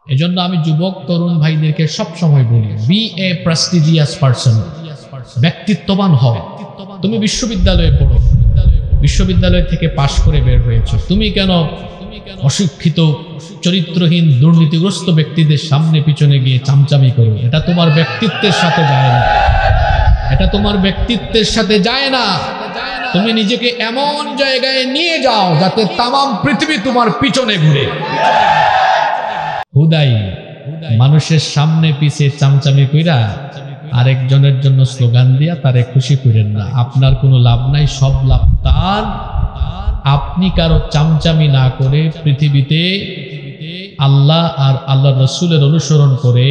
এজন্য আমি যুবক তরুণ ভাইদেরকে সব সময় বলি, বি এ প্রেস্টিজিয়াস পারসন, ব্যক্তিত্ববান হও। তুমি বিশ্ববিদ্যালয়ে পড়ো, বিশ্ববিদ্যালয় থেকে পাশ করে বের হয়েছো, তুমি কেন অশিক্ষিত চরিত্রহীন দুর্নীতিগ্রস্ত ব্যক্তিদের সামনে পিছনে গিয়ে চামচামি করো? এটা তোমার ব্যক্তিত্বের সাথে যায় না, এটা তোমার ব্যক্তিত্বের সাথে যায় না। তুমি নিজেকে এমন জায়গায় নিয়ে যাও যাতে তামাম পৃথিবী তোমার পিছনে ঘুরে। হুদাই মানুষের সামনে পিছে চামচামি কইরা আরেকজনের জন্য স্লোগান দিয়া তারে খুশি করেন না, আপনার কোনো লাভ নাই, সব লাভ তার। আপনি কারো চামচামি না করে পৃথিবীতে আল্লাহ আর আল্লাহর রাসূলের অনুসরণ করে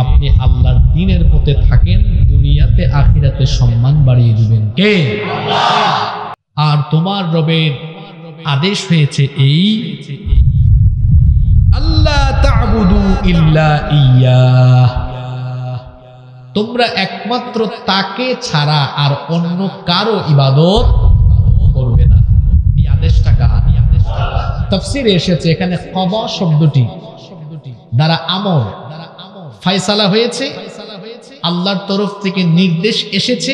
আপনি আল্লাহর দ্বীনের পথে থাকেন, দুনিয়াতে আখিরাতে সম্মান বাড়িয়ে দিবেন কে? আর তোমার রবের আদেশ হয়েছে এই, আল্লাহ তা'বুদু ইল্লা ইয়্যাহ, তোমরা একমাত্র তাকে ছাড়া আর অন্য কারো ইবাদত করবে না। এই আদেশটা কার? তাফসীরে এসেছে এখানে কদা শব্দটি দ্বারা আমর ফায়সালা হয়েছে, আল্লাহর তরফ থেকে নির্দেশ এসেছে,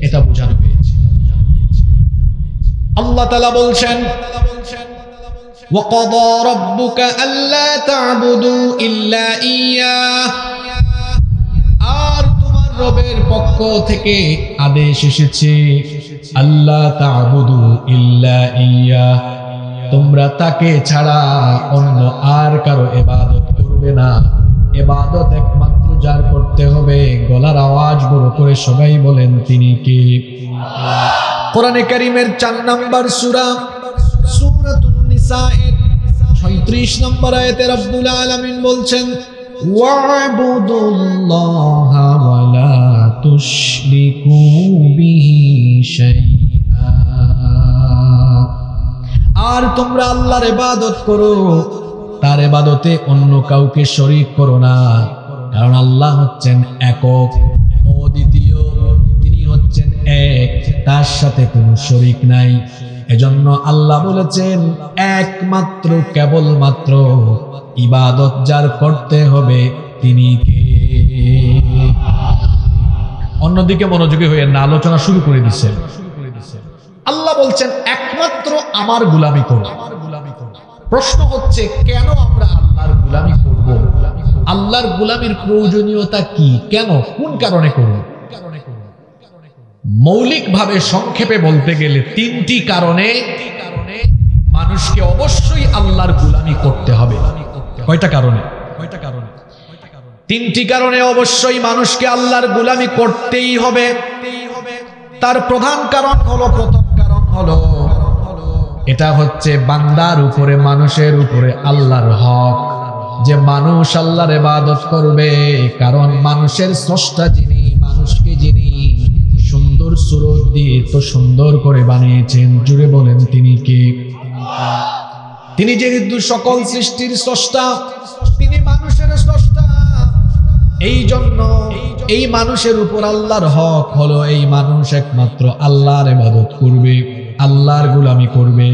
এটা বোঝানো হয়েছে। আল্লাহ তাআলা বলছেন, وَقَضَى رَبُّكَ أَلَّا تَعْبُدُوا إِلَّا إِيَّاهُ, আর তোমার রবের পক্ষ থেকে আদেশ এসেছে, আল্লাহ তা'বুদু ইল্লা ইয়্যাহ, তোমরা তাকে ছাড়া অন্য আর কারো ইবাদত করবে না। ইবাদত একমাত্র যার করতে হবে, গলার আওয়াজ বড় করে সবাই বলেন তিনি কে? কোরআনে কারীমের 4 নম্বর সূরা সূরাতুন নিসা এর 36 নম্বর আয়াতে রব্বুল আলামিন বলছেন, ওয়া'বুদুল্লাহা ওয়া লা তুশরিকু বিহি শাইআ, আর তোমরা আল্লাহর ইবাদত করো, তার ইবাদতে অন্য কাউকে শরীক করো না, কারণ আল্লাহ হচ্ছেন একক, অদ্বিতীয়, তিনি হচ্ছেন এক, তার সাথে কোনো শরীক নাই। এজন্য আল্লাহ বলেছেন একমাত্র কেবলমাত্র ইবাদত যার করতে হবে তিনি কে? অন্যদিকে মনোযোগী হয়ে না আলোচনা শুরু করে দিচ্ছেন। আল্লাহ বলছেন একমাত্র আমার গোলামি করো। প্রশ্ন হচ্ছে কেন আমরা আল্লাহর গোলামি করব? আল্লাহর গোলামির প্রয়োজনীয়তা কি? কেন, কোন কারণে করব? মৌলিকভাবে সংক্ষেপে বলতে গেলে 3টি কারণে মানুষকে অবশ্যই আল্লাহর গোলামি করতে হবে। কয়টা কারণে? 3টি কারণে অবশ্যই মানুষকে আল্লাহর গোলামি করতেই হবে। তার প্রধান কারণ হলো, প্রথম কারণ হলো, এটা হচ্ছে বান্দার উপরে, মানুষের উপরে আল্লাহর হক, যে মানুষ আল্লাহর ইবাদত করবে। কারণ মানুষের স্রষ্টা যিনি, মানুষকে যিনি সুন্দর সুরত দিয়ে তো সুন্দর করে বানিয়েছেন, জুড়ে বলেন তিনি কে? তিনি যেহেতু সকল সৃষ্টির স্রষ্টা, তিনি মানুষের স্রষ্টা, এই জন্য এই মানুষের উপর আল্লাহর হক হলো এই মানুষ একমাত্র আল্লাহর ইবাদত করবে, আল্লাহর গোলামি করবে।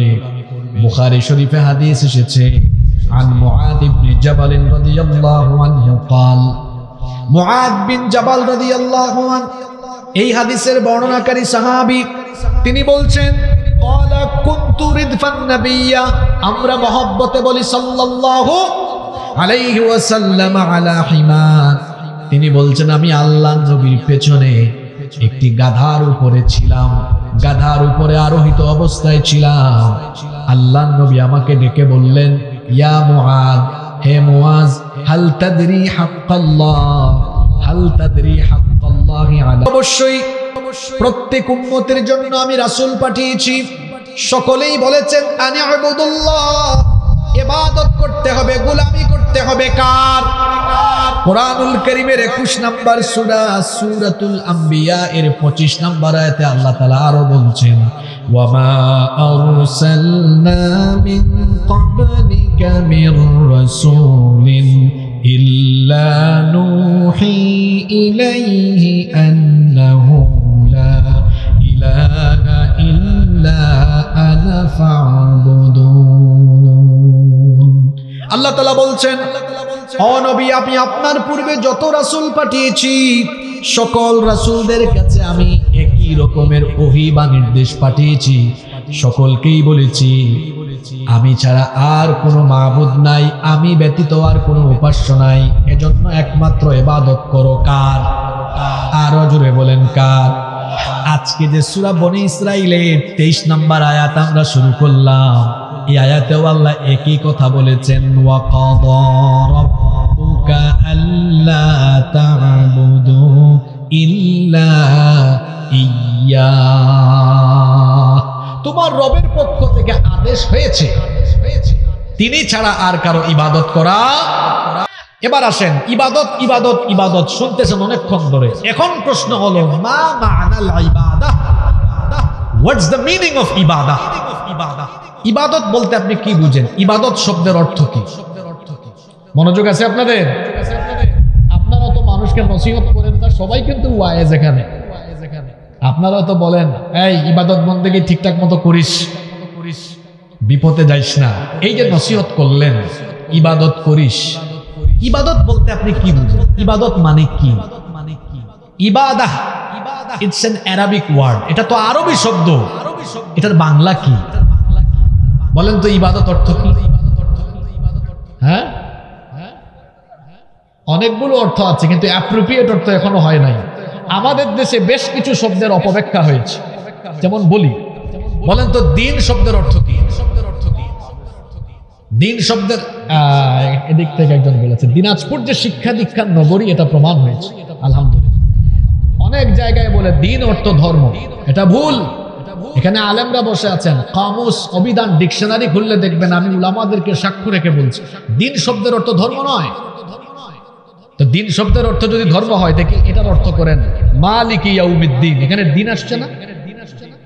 বুখারী শরীফে হাদিস এসেছে, আন মুআদ ইবনে জাবাল রাদিয়াল্লাহু আনহু قال, মুআদ বিন জাবাল রাদিয়াল্লাহু আনহু এই হাদিসের বর্ণনাকারী সাহাবী, তিনি বলছেন, ক্বালা কুনতু রিদফান নাবিয়্যা, আমরা মহব্বতে বলি সাল্লাল্লাহু আলাইহি ওয়াসাল্লাম আলা হিমার। তিনি বলছেন আমি আল্লাহর নবীর পেছনে একটি গাধার উপরে ছিলাম, গাধার উপরে আরোহিত অবস্থায় ছিলাম। আল্লাহর নবী আমাকে ডেকে বললেন, ইয়া মুআদ, হে মুআজ, হাল তাদরি হাক্কাল্লাহ, হাল তাদরি হাক্কাল্লাহি আলা, অবশ্যই প্রত্যেক উম্মতের জন্য আমি রাসূল পাঠিয়েছি, সকলেই বলেছেন আনি আবুদুল্লাহ, ইবাদত করতে হবে, গোলামি করতে হবে কার? কোরআনুল কারীমের 21 নম্বর সূরা সূরাতুল আম্বিয়া এর 25 নম্বর আয়াতে আল্লাহ তাআলা আরো বলছেন, ওয়া মা আরসালনা মিন ক্বাবলিকা মির রাসূলিন ইল্লা নূহি ইলাইহি আন্নাহু লা ইলাহা ইল্লা আনা ফা'বুদুন। আল্লাহ তাআলা বলছেন ও নবী, আমি আপনার পূর্বে যত রাসূল পাঠিয়েছি সকল রাসূলদের কাছে আমি একই রকমের ওহী বা নির্দেশ পাঠিয়েছি। সকলকেই বলেছি আমি ছাড়া আর কোনো মাবুদ নাই, আমি ব্যতীত আর কোনো উপাস্য নাই, এজন্য একমাত্র ইবাদত করো। কার? আরো জোরে বলেন কার? আজকে যে সূরা বনী ইসরাঈলের 23 নম্বর আয়াত আমরা শুরু করলাম, এই আয়াতেও আল্লাহ একই কথা বলেছেন, ওয়া কাদা রাব্বুকা আল্লা তা'বুদু ইল্লা ইয়্যা। তোমার রবের পক্ষ থেকে আদেশ হয়েছে তিনি ছাড়া আর কারো ইবাদত করা। এবার আসেন, ইবাদত ইবাদত ইবাদত শুনতেছেন অনেকক্ষণ ধরে। এখন প্রশ্ন হলো, মা মা'নাল ইবাদাহ? হোয়াটস দ্য মিনিং অফ ইবাদাহ? ইবাদত বলতে আপনি কি বুঝেন? ইবাদত শব্দের অর্থ কি? মনোযোগ আছে আপনাদের? আপনারা তো মানুষকে নসিহত করেন না, সবাই কিন্তু ওয়াইজ এখানে। আপনারা তো বলেন এই ইবাদত বন্দেগী ঠিকঠাক মতো করিস, বিপদে যাইস না। এই যে নসিহত করলেন ইবাদত করিস, ইবাদত বলতে আপনি কি বুঝেন? ইবাদত মানে কি? ইবাদাহ, ইটস অ্যান অ্যারাবিক ওয়ার্ড। এটা তো আরবি শব্দ, এটার বাংলা কি বলেন তো? ইবাদত অর্থ কি? হ্যাঁ, অনেকগুলো অর্থ আছে কিন্তু অ্যাপ্রোপ্রিয়েট অর্থ এখনো হয় নাই। আমাদের দেশে বেশ কিছু শব্দের অপব্যাখ্যা হয়েছে। যেমন বলি, বলেন তো দিন শব্দের অর্থ কি? দিন শব্দের এদিক থেকে একজন বলেছে দিনাজপুর যে শিক্ষা দীক্ষার নগরী, এটা প্রমাণ হয়েছে আলহামদুলিল্লাহ। অনেক জায়গায় বলে দিন অর্থ ধর্ম, এটা ভুল। এখানে আলেমরা বসে আছেন, কামুস, অভিধান, ডিকশনারি খুললে দেখবেন আমি উলামাদেরকে সাক্ষ্য রেখে বলছি দিন শব্দের অর্থ ধর্ম নয়। তো দিন শব্দের অর্থ যদি ধর্ম হয় দেখি এটার অর্থ করেন মালিকি ইয়াউমিদ্দিন, এখানে দিন আসছে না?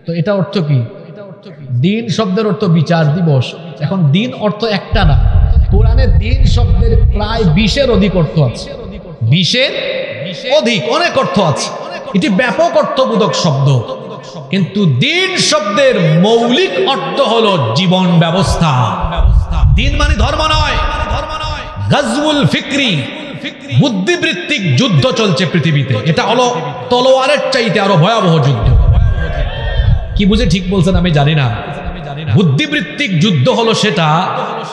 তো এটা অর্থ কি? দিন শব্দের অর্থ বিচার দিবস। এখন দিন অর্থ একটা না, কোরআনে দিন শব্দের প্রায় 20-এর অধিক অর্থ আছে। 20-এর অধিক অনেক অর্থ আছে। এটি ব্যাপক অর্থবোধক শব্দ, কিন্তু দিন শব্দের মৌলিক অর্থ হলো জীবন ব্যবস্থা। দিন মানে ধর্ম নয়। গাজউল ফিকরি, বুদ্ধিবৃত্তিক যুদ্ধ চলছে পৃথিবীতে। এটা হলো তলোয়ারের চাইতে আরো ভয়াবহ যুদ্ধ। কি বুঝে ঠিক বলছেন আমি জানি না। বুদ্ধিবৃত্তিক যুদ্ধ হলো সেটা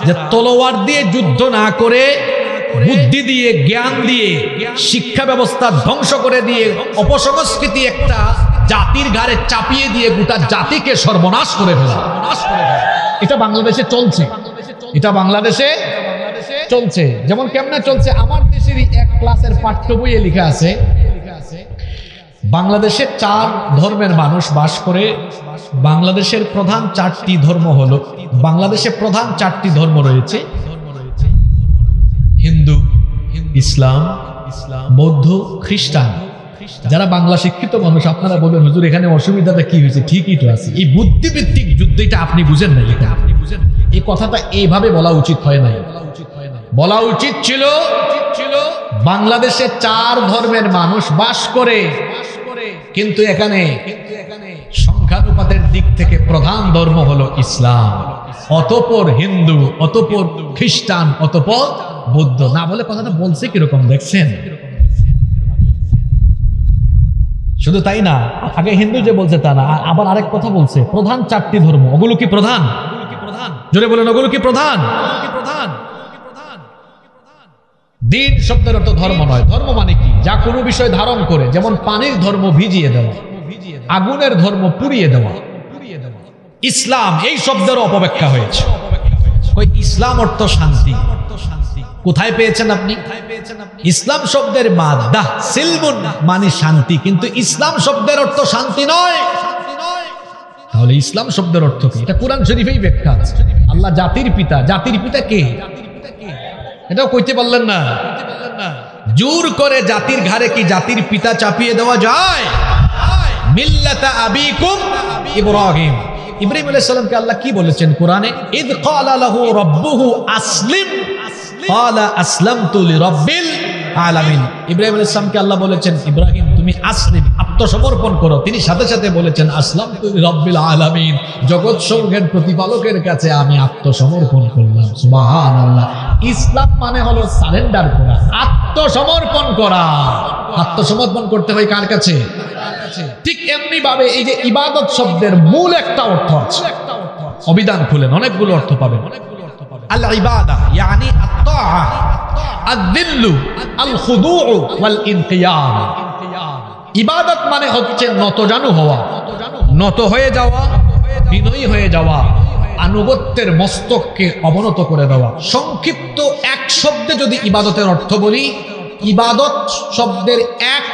যে তলোয়ার দিয়ে যুদ্ধ না করে বুদ্ধি দিয়ে, জ্ঞান দিয়ে, শিক্ষা ব্যবস্থা ধ্বংস করে দিয়ে, অপসংস্কৃতি একটা জাতির ঘাড়ে চাপিয়ে দিয়ে গোটা জাতিকে সর্বনাশ করে ফেলা। এটা বাংলাদেশে চলছে, এটা বাংলাদেশে চলছে। যেমন কেমনে চলছে, আমার দেশের এক ক্লাসের পাঠ্য বইয়ে লেখা আছে বাংলাদেশে 4 ধর্মের মানুষ বাস করে। বাংলাদেশের প্রধান 4টি ধর্ম হলো, বাংলাদেশে প্রধান 4টি ধর্ম রয়েছে, হিন্দু, ইসলাম, বৌদ্ধ, খ্রিস্টান। যারা বাংলা শিক্ষিত মানুষ আপনারা বলবেন হুজুর এখানে অসুবিধাটা কি হয়েছে? ঠিকই তো আছে। এই বুদ্ধিবৃত্তিক যুদ্ধটা আপনি বুঝেন না। এই কথাটা এইভাবে বলা উচিত হয় নাই। বলা উচিত ছিল বাংলাদেশে 4 ধর্মের মানুষ বাস করে, কিন্তু এখানে সংখ্যানুপাতের দিক থেকে প্রধান ধর্ম হলো ইসলাম, অতঃপর হিন্দু, অতঃপর খ্রিস্টান, অতঃপর বৌদ্ধ। না বলে কথাটা বলছে কিরকম দেখছেন? শুধু তাই না, আগে হিন্দু যে বলছে তা না, আবার আরেক কথা বলছে প্রধান 4টি ধর্ম। ওগুলো কি প্রধান? জোরে বলেন, ওগুলো কি প্রধান? দিন শব্দের অর্থ ধর্ম নয়। ধর্ম মানে কি? যা কোনো বিষয় ধারণ করে, যেমন পানির ধর্ম ভিজিয়ে দেওয়া, আগুনের ধর্ম পুড়িয়ে দেওয়া। ইসলাম এই শব্দের অপব্যাখ্যা হয়েছে। ওই ইসলাম অর্থ শান্তি। কোথায় পেয়েছেন আপনি? ইসলাম শব্দের মাদ্দা সিলমুন মানে শান্তি, কিন্তু ইসলাম শব্দের অর্থ শান্তি নয়। তাহলে ইসলাম শব্দের অর্থ কি? এটা কোরআন শরীফেই ব্যাখ্যা আছে। আল্লাহ জাতির পিতা। জাতির পিতা কে? এটাও কইতে পারলেন না। জোর করে জাতির ঘাড়ে কি জাতির পিতা চাপিয়ে দেওয়া যায়? মিল্লাতা আবিকুম ইব্রাহিম। ইব্রাহিম আলাইহিস সালামকে আল্লাহ কি বলেছেন কোরআনে? ইদ ক্বালা লাহু রাব্বুহু আসলিম ক্বালা আসলামতু লিরাব্বিল আলামিন। ইব্রাহিম আলাইহিস সালামকে আল্লাহ বলেছেন ইব্রাহিম তুমি আসলিম, আত্মসমর্পণ করো। তিনি সাথে সাথে বলেছেন আসলামতু লিরাব্বিল আলামিন, জগৎ সমূহের প্রতিপালকের কাছে আমি আত্মসমর্পণ করলাম। সুবহানাল্লাহ। ইসলাম মানে হলো সারেন্ডার করা, আত্মসমর্পণ করা। আত্মসমর্পণ করতে হয় কার কাছে? ঠিক এমনি ভাবে এই যে ইবাদত শব্দের মূল একটা অর্থ আছে, অভিধান খুলেন অনেকগুলো অর্থ পাবেন। আল ইবাদা ইয়ানি আত-তাআ, আদ-দিল্লু, আল খুদুউ ওয়াল ইনকিয়াদ। ইবাদত মানে হচ্ছে নতজানু হওয়া, নত হয়ে যাওয়া, বিনয়ী হয়ে যাওয়া, আনুগত্যের মস্তককে অবনত করে দেওয়া। সংক্ষিপ্ত এক শব্দে যদি ইবাদতের অর্থ বলি, ইবাদত শব্দের এক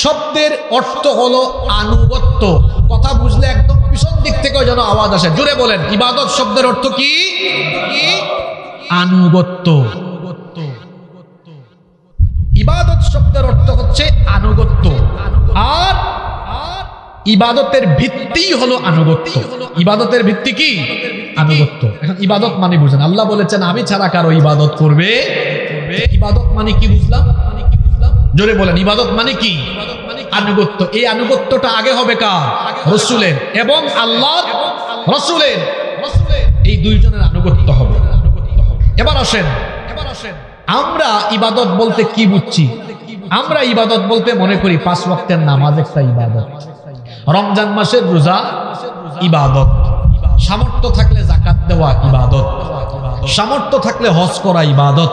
শব্দের অর্থ হলো আনুগত্য। কথা বুঝলে একদম পিছন দিক থেকে যেন আওয়াজ আসে, জোরে বলেন। ইবাদত শব্দের অর্থ কি? আনুগত্য। ইবাদত শব্দের অর্থ হচ্ছে আনুগত্য, আর ইবাদতের ভিত্তি হলো আনুগত্য। ইবাদতের ভিত্তি কি? আনুগত্য। এখন ইবাদত মানে বুঝেন, আল্লাহ বলেছেন আমি ছাড়া কারো ইবাদত করবে। ইবাদত মানে কি বুঝলাম? জোরে বলেন, ইবাদত মানে কি? আনুগত্য। এই আনুগত্যটা আগে হবে কার? রাসূলের, এবং আল্লাহর রাসূলের, এই দুইজনের আনুগত্য হবে। এবার আসেন আমরা ইবাদত বলতে কি বুঝছি? আমরা ইবাদত বলতে মনে করি 5 ওয়াক্তের নামাজ একটা ইবাদত, রমজান মাসের রোজা ইবাদত, সামর্থ্য থাকলে যাকাত দেওয়া ইবাদত, সামর্থ্য থাকলে হজ করা ইবাদত,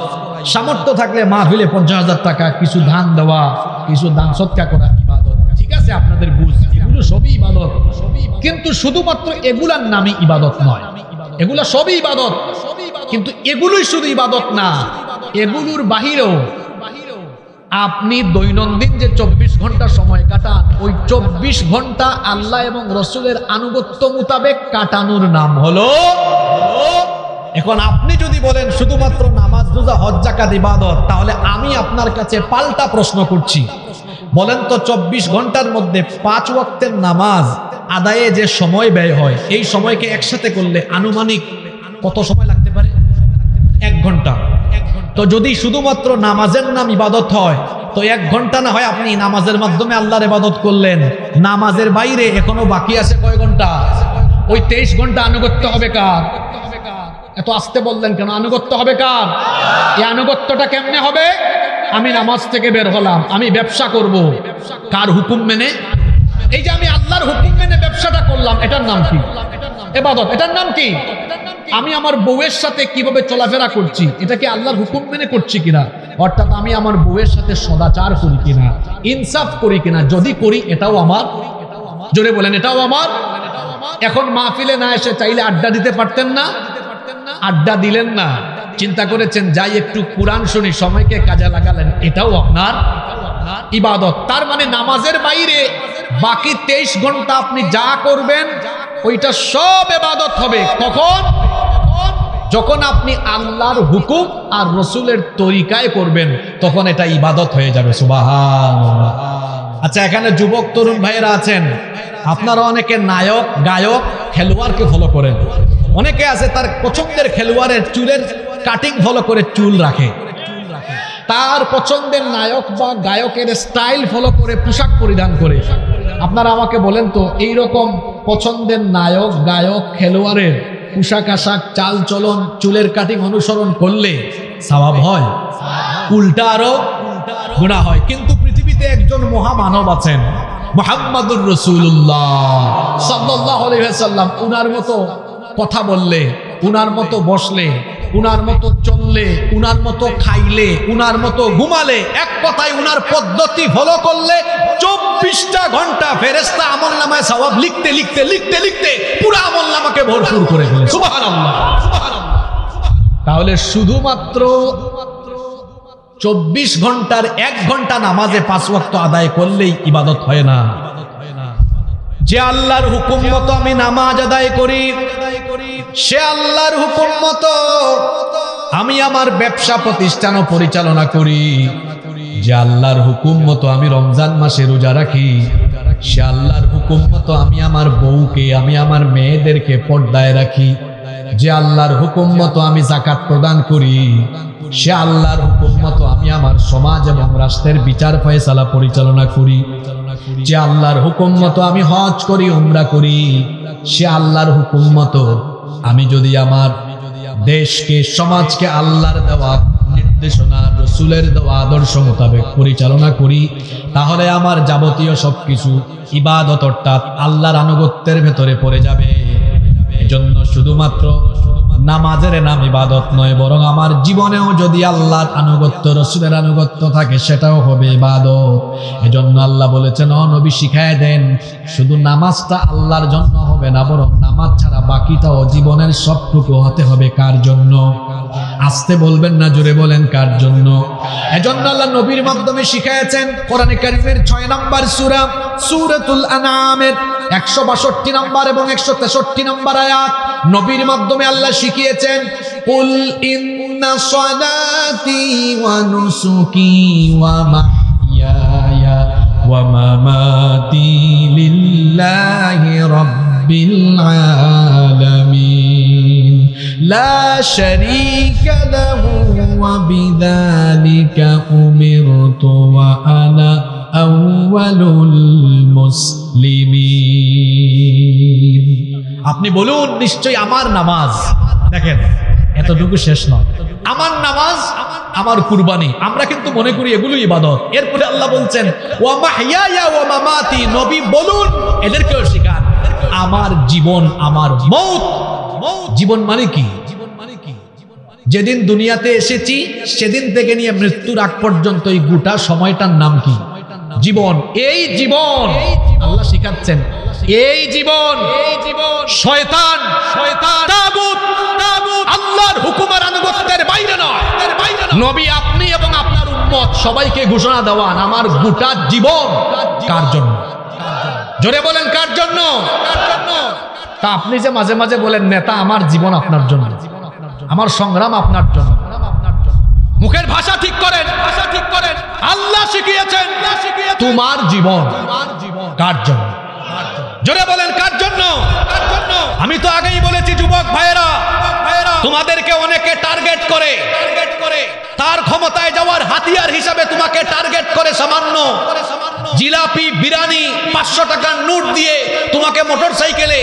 সামর্থ্য থাকলে মাহফিলে 50,000 টাকা কিছু দান দেওয়া, কিছু দান সদকা করা ইবাদত। ঠিক আছে, আপনাদের বুঝ, এগুলো সবই ইবাদত। কিন্তু শুধুমাত্র এগুলার নামে ইবাদত নয়, এগুলা সবই ইবাদত। কিন্তু এগুলোই শুধু ইবাদত না, এগুলোর বাহিরেও আপনি দৈনন্দিন যে 24 ঘন্টা সময় কাটান, ওই 24 ঘন্টা আল্লাহ এবং রসুলের আনুগত্য মোতাবেক কাটানোর নাম হলো। এখন আপনি যদি বলেন শুধুমাত্র নামাজ রোজা হজ যাকাত ইবাদত, তাহলে আমি আপনার কাছে পাল্টা প্রশ্ন করছি, বলেন তো 24 ঘন্টার মধ্যে 5 ওয়াক্তের নামাজ আদায়ে যে সময় ব্যয় হয়, এই সময়কে একসাথে করলে আনুমানিক কত সময় লাগতে পারে? 1 ঘন্টা। তো যদি শুধুমাত্র নামাজের নাম ইবাদত হয়, তো 1 ঘন্টা না হয় আপনি নামাজের মাধ্যমে আল্লাহর ইবাদত করলেন, নামাজের বাইরে এখনো বাকি আছে কয় ঘন্টা? ওই 23 ঘন্টা আনুগত্য হবে কার? এত আসতে বললেন কেন? আনুগত্য হবে কার? এই আনুগত্যটা কেমনে হবে? আমি নামাজ থেকে বের হলাম, আমি ব্যবসা করব কার হুকুম মেনে? এই যে আমি আল্লাহর হুকুম মেনে ব্যবসাটা করলাম, এটার নাম কি? ইবাদত। এটার নাম কি? আমি আমার বউয়ের সাথে কিভাবে চলাফেরা করছি, এটা কি আল্লাহর হুকুম মেনে করছি কিনা? অর্থাৎ আমি আমার বউয়ের সাথে সদাচার করি কিনা, ইনসাফ করি কিনা? যদি করি এটাও আমার। জোরে বলেন, এটাও আমার। এখন মাহফিলে না এসে চাইলে আড্ডা দিতে পারতেন না? আড্ডা দিলেন না, চিন্তা করেছেন যাই একটু কোরআন শুনি, সময়কে কাজে লাগালেন, এটাও আপনার ইবাদত। তার মানে নামাজের বাইরে বাকি 23 ঘন্টা আপনি যা করবেন ওইটা সব ইবাদত হবে। কখন? যখন আপনি আল্লাহর হুকুম আর রসুলের তরিকায় করবেন, তখন এটা ইবাদত হয়ে যাবে। সুবহানাল্লাহ। আচ্ছা, এখানে যুবক তরুণ ভাইয়েরা আছেন, আপনারা অনেকে নায়ক, গায়ক, খেলোয়াড়কে ফলো করেন। অনেকে আছে তার পছন্দের খেলোয়াড়ের চুলের কাটিং ফলো করে চুল রাখে, তার পছন্দের নায়ক বা গায়কের স্টাইল ফলো করে পোশাক পরিধান করে। আপনারা আমাকে বলেন তো, এইরকম পছন্দের নায়ক, গায়ক, খেলোয়াড়ের পোশাক আশাক, চাল চলন, চুলের কাটিং অনুসরণ করলে সওয়াব হয়? উল্টা আরো গুনাহ হয়। কিন্তু পৃথিবীতে একজন মহামানব আছেন, মুহাম্মাদুর রাসূলুল্লাহ সাল্লাল্লাহু আলাইহি ওয়াসাল্লাম। উনার মতো কথা বললে, উনার মতো বসলে, উনার মতো চললে, উনার মতো খাইলে, উনার মতো ঘুমালে, এক কথায় উনার পদ্ধতি ফলো করলে 24টা ঘন্টা ফেরেশতা আমলনামায় সওয়াব লিখতে লিখতে লিখতে লিখতে পুরো আমলনামাকে ভরপুর করে ফেলে। সুবহানাল্লাহ। তাহলে শুধুমাত্র 24 ঘন্টার 1 ঘন্টা নামাজে 5 ওয়াক্ত আদায় করলেই ইবাদত হয় না। যে আল্লাহর হুকুম মতো আমি নামাজ আদায় করি, সে আল্লাহর হুকুম মতো আমি আমার ব্যবসা প্রতিষ্ঠান পরিচালনা করি, যে আল্লাহর হুকুম মতো আমি রমজান মাসে রোজা রাখি, সে আল্লাহর হুকুম মতো আমি আমার বউকে, আমি আমার মেয়েদেরকে পর্দায় রাখি, যে আল্লাহর হুকুম মতো আমি যাকাত প্রদান করি, সে আল্লাহর হুকুম মতো আমি আমি আমার সমাজ এবং রাষ্ট্রের বিচার ফয়সালা পরিচালনা করি। যে আল্লাহর হুকুম মতো আমি হজ করি, উমরা করি, সে আল্লাহর হুকুম মতো আমি যদি আমার দেশকে, সমাজকে আল্লাহর দেওয়া নির্দেশনা, রাসূলের দেওয়া আদর্শ মোতাবেক পরিচালনা করি, তাহলে আমার যাবতীয় সবকিছু ইবাদত অর্থাৎ আল্লাহর আনুগত্যের ভেতরে পড়ে যাবে। এজন্য শুধুমাত্র নামাজের নাম ইবাদত নয়, বরং আমার জীবনেও যদি আল্লাহর আনুগত্য, রাসূলের আনুগত্য থাকে, সেটাও হবে ইবাদত। এজন্য আল্লাহ বলেছেন, ও নবী শিখায় দেন, শুধু নামাজটা আল্লাহর জন্য হবে না, বরং নামাজ ছাড়া বাকিটাও জীবনের সবটুকু হতে হবে কার জন্য? আস্তে বলবেন না, জোরে বলেন, কার জন্য? এজন্য আল্লাহ নবীর মাধ্যমে শিখায়েছেন। কোরআনে কারীমের 6 নম্বর সূরা সূরাতুল আনআমের 162 নম্বর এবং 163 নম্বর আয়াত নবীর মাধ্যমে আল্লাহ শিখিয়েছেন, কুল ইন্না সালাতি ওয়া নুসুকি ওয়া মাহইয়ায়া ওয়া মামাতি লিল্লাহি রাব্বিল আলামিন লা শারীকা লাহু ওয়া বিযালিকা উমিরতু ওয়া আনা আউয়ালুল মুসলিমিন। আপনি বলুন, নিশ্চয়ই আমার নামাজ, দেখেন এতটুকু শেষ নয়, আমার নামাজ, আমার কুরবানি, আমরা কিন্তু মনে করি এগুলো ইবাদত। এরপরে আল্লাহ বলছেন, ওয়া মাহইয়ায়া ওয়া মামাতি, নবী বলুন, এদেরকেও শিখান, আমার জীবন, আমার মওত। জীবন মানে কি? যেদিন দুনিয়াতে এসেছি সেদিন থেকে নিয়ে মৃত্যুর আগ পর্যন্ত এই গোটা সময়টার নাম কি? জীবন। এই জীবন আল্লাহ শিখাচ্ছেন, এই জীবন শয়তান, তাগুত, আল্লাহর হুকুমের আনুগত্যের বাইরে নয়। নবী আপনি এবং আপনার উম্মত সবাইকে ঘোষণা দেওয়ান, আমার গোটা জীবন কার জন্য? জোরে বলেন, কার জন্য? তা আপনি যে মাঝে মাঝে বলেন, নেতা আমার জীবন আপনার জন্য, আমার সংগ্রাম আপনার জন্য, মুখের ভাষা ঠিক করেন, ভাষা ঠিক করেন। আল্লাহ শিখিয়েছেন, তোমার জীবন কার জন্য? জোরে বলেন, কার জন্য? আমি তো আগেই বলেছি, যুবক ভাইয়েরা, তোমাদেরকে অনেকে টার্গেট করে, তার ক্ষমতায় যাওয়ার হাতিয়ার হিসাবে তোমাকে টার্গেট করে সামান্য জিলাপি, বিরিয়ানি, 500 টাকার নোট দিয়ে তোমাকে মোটরসাইকেলে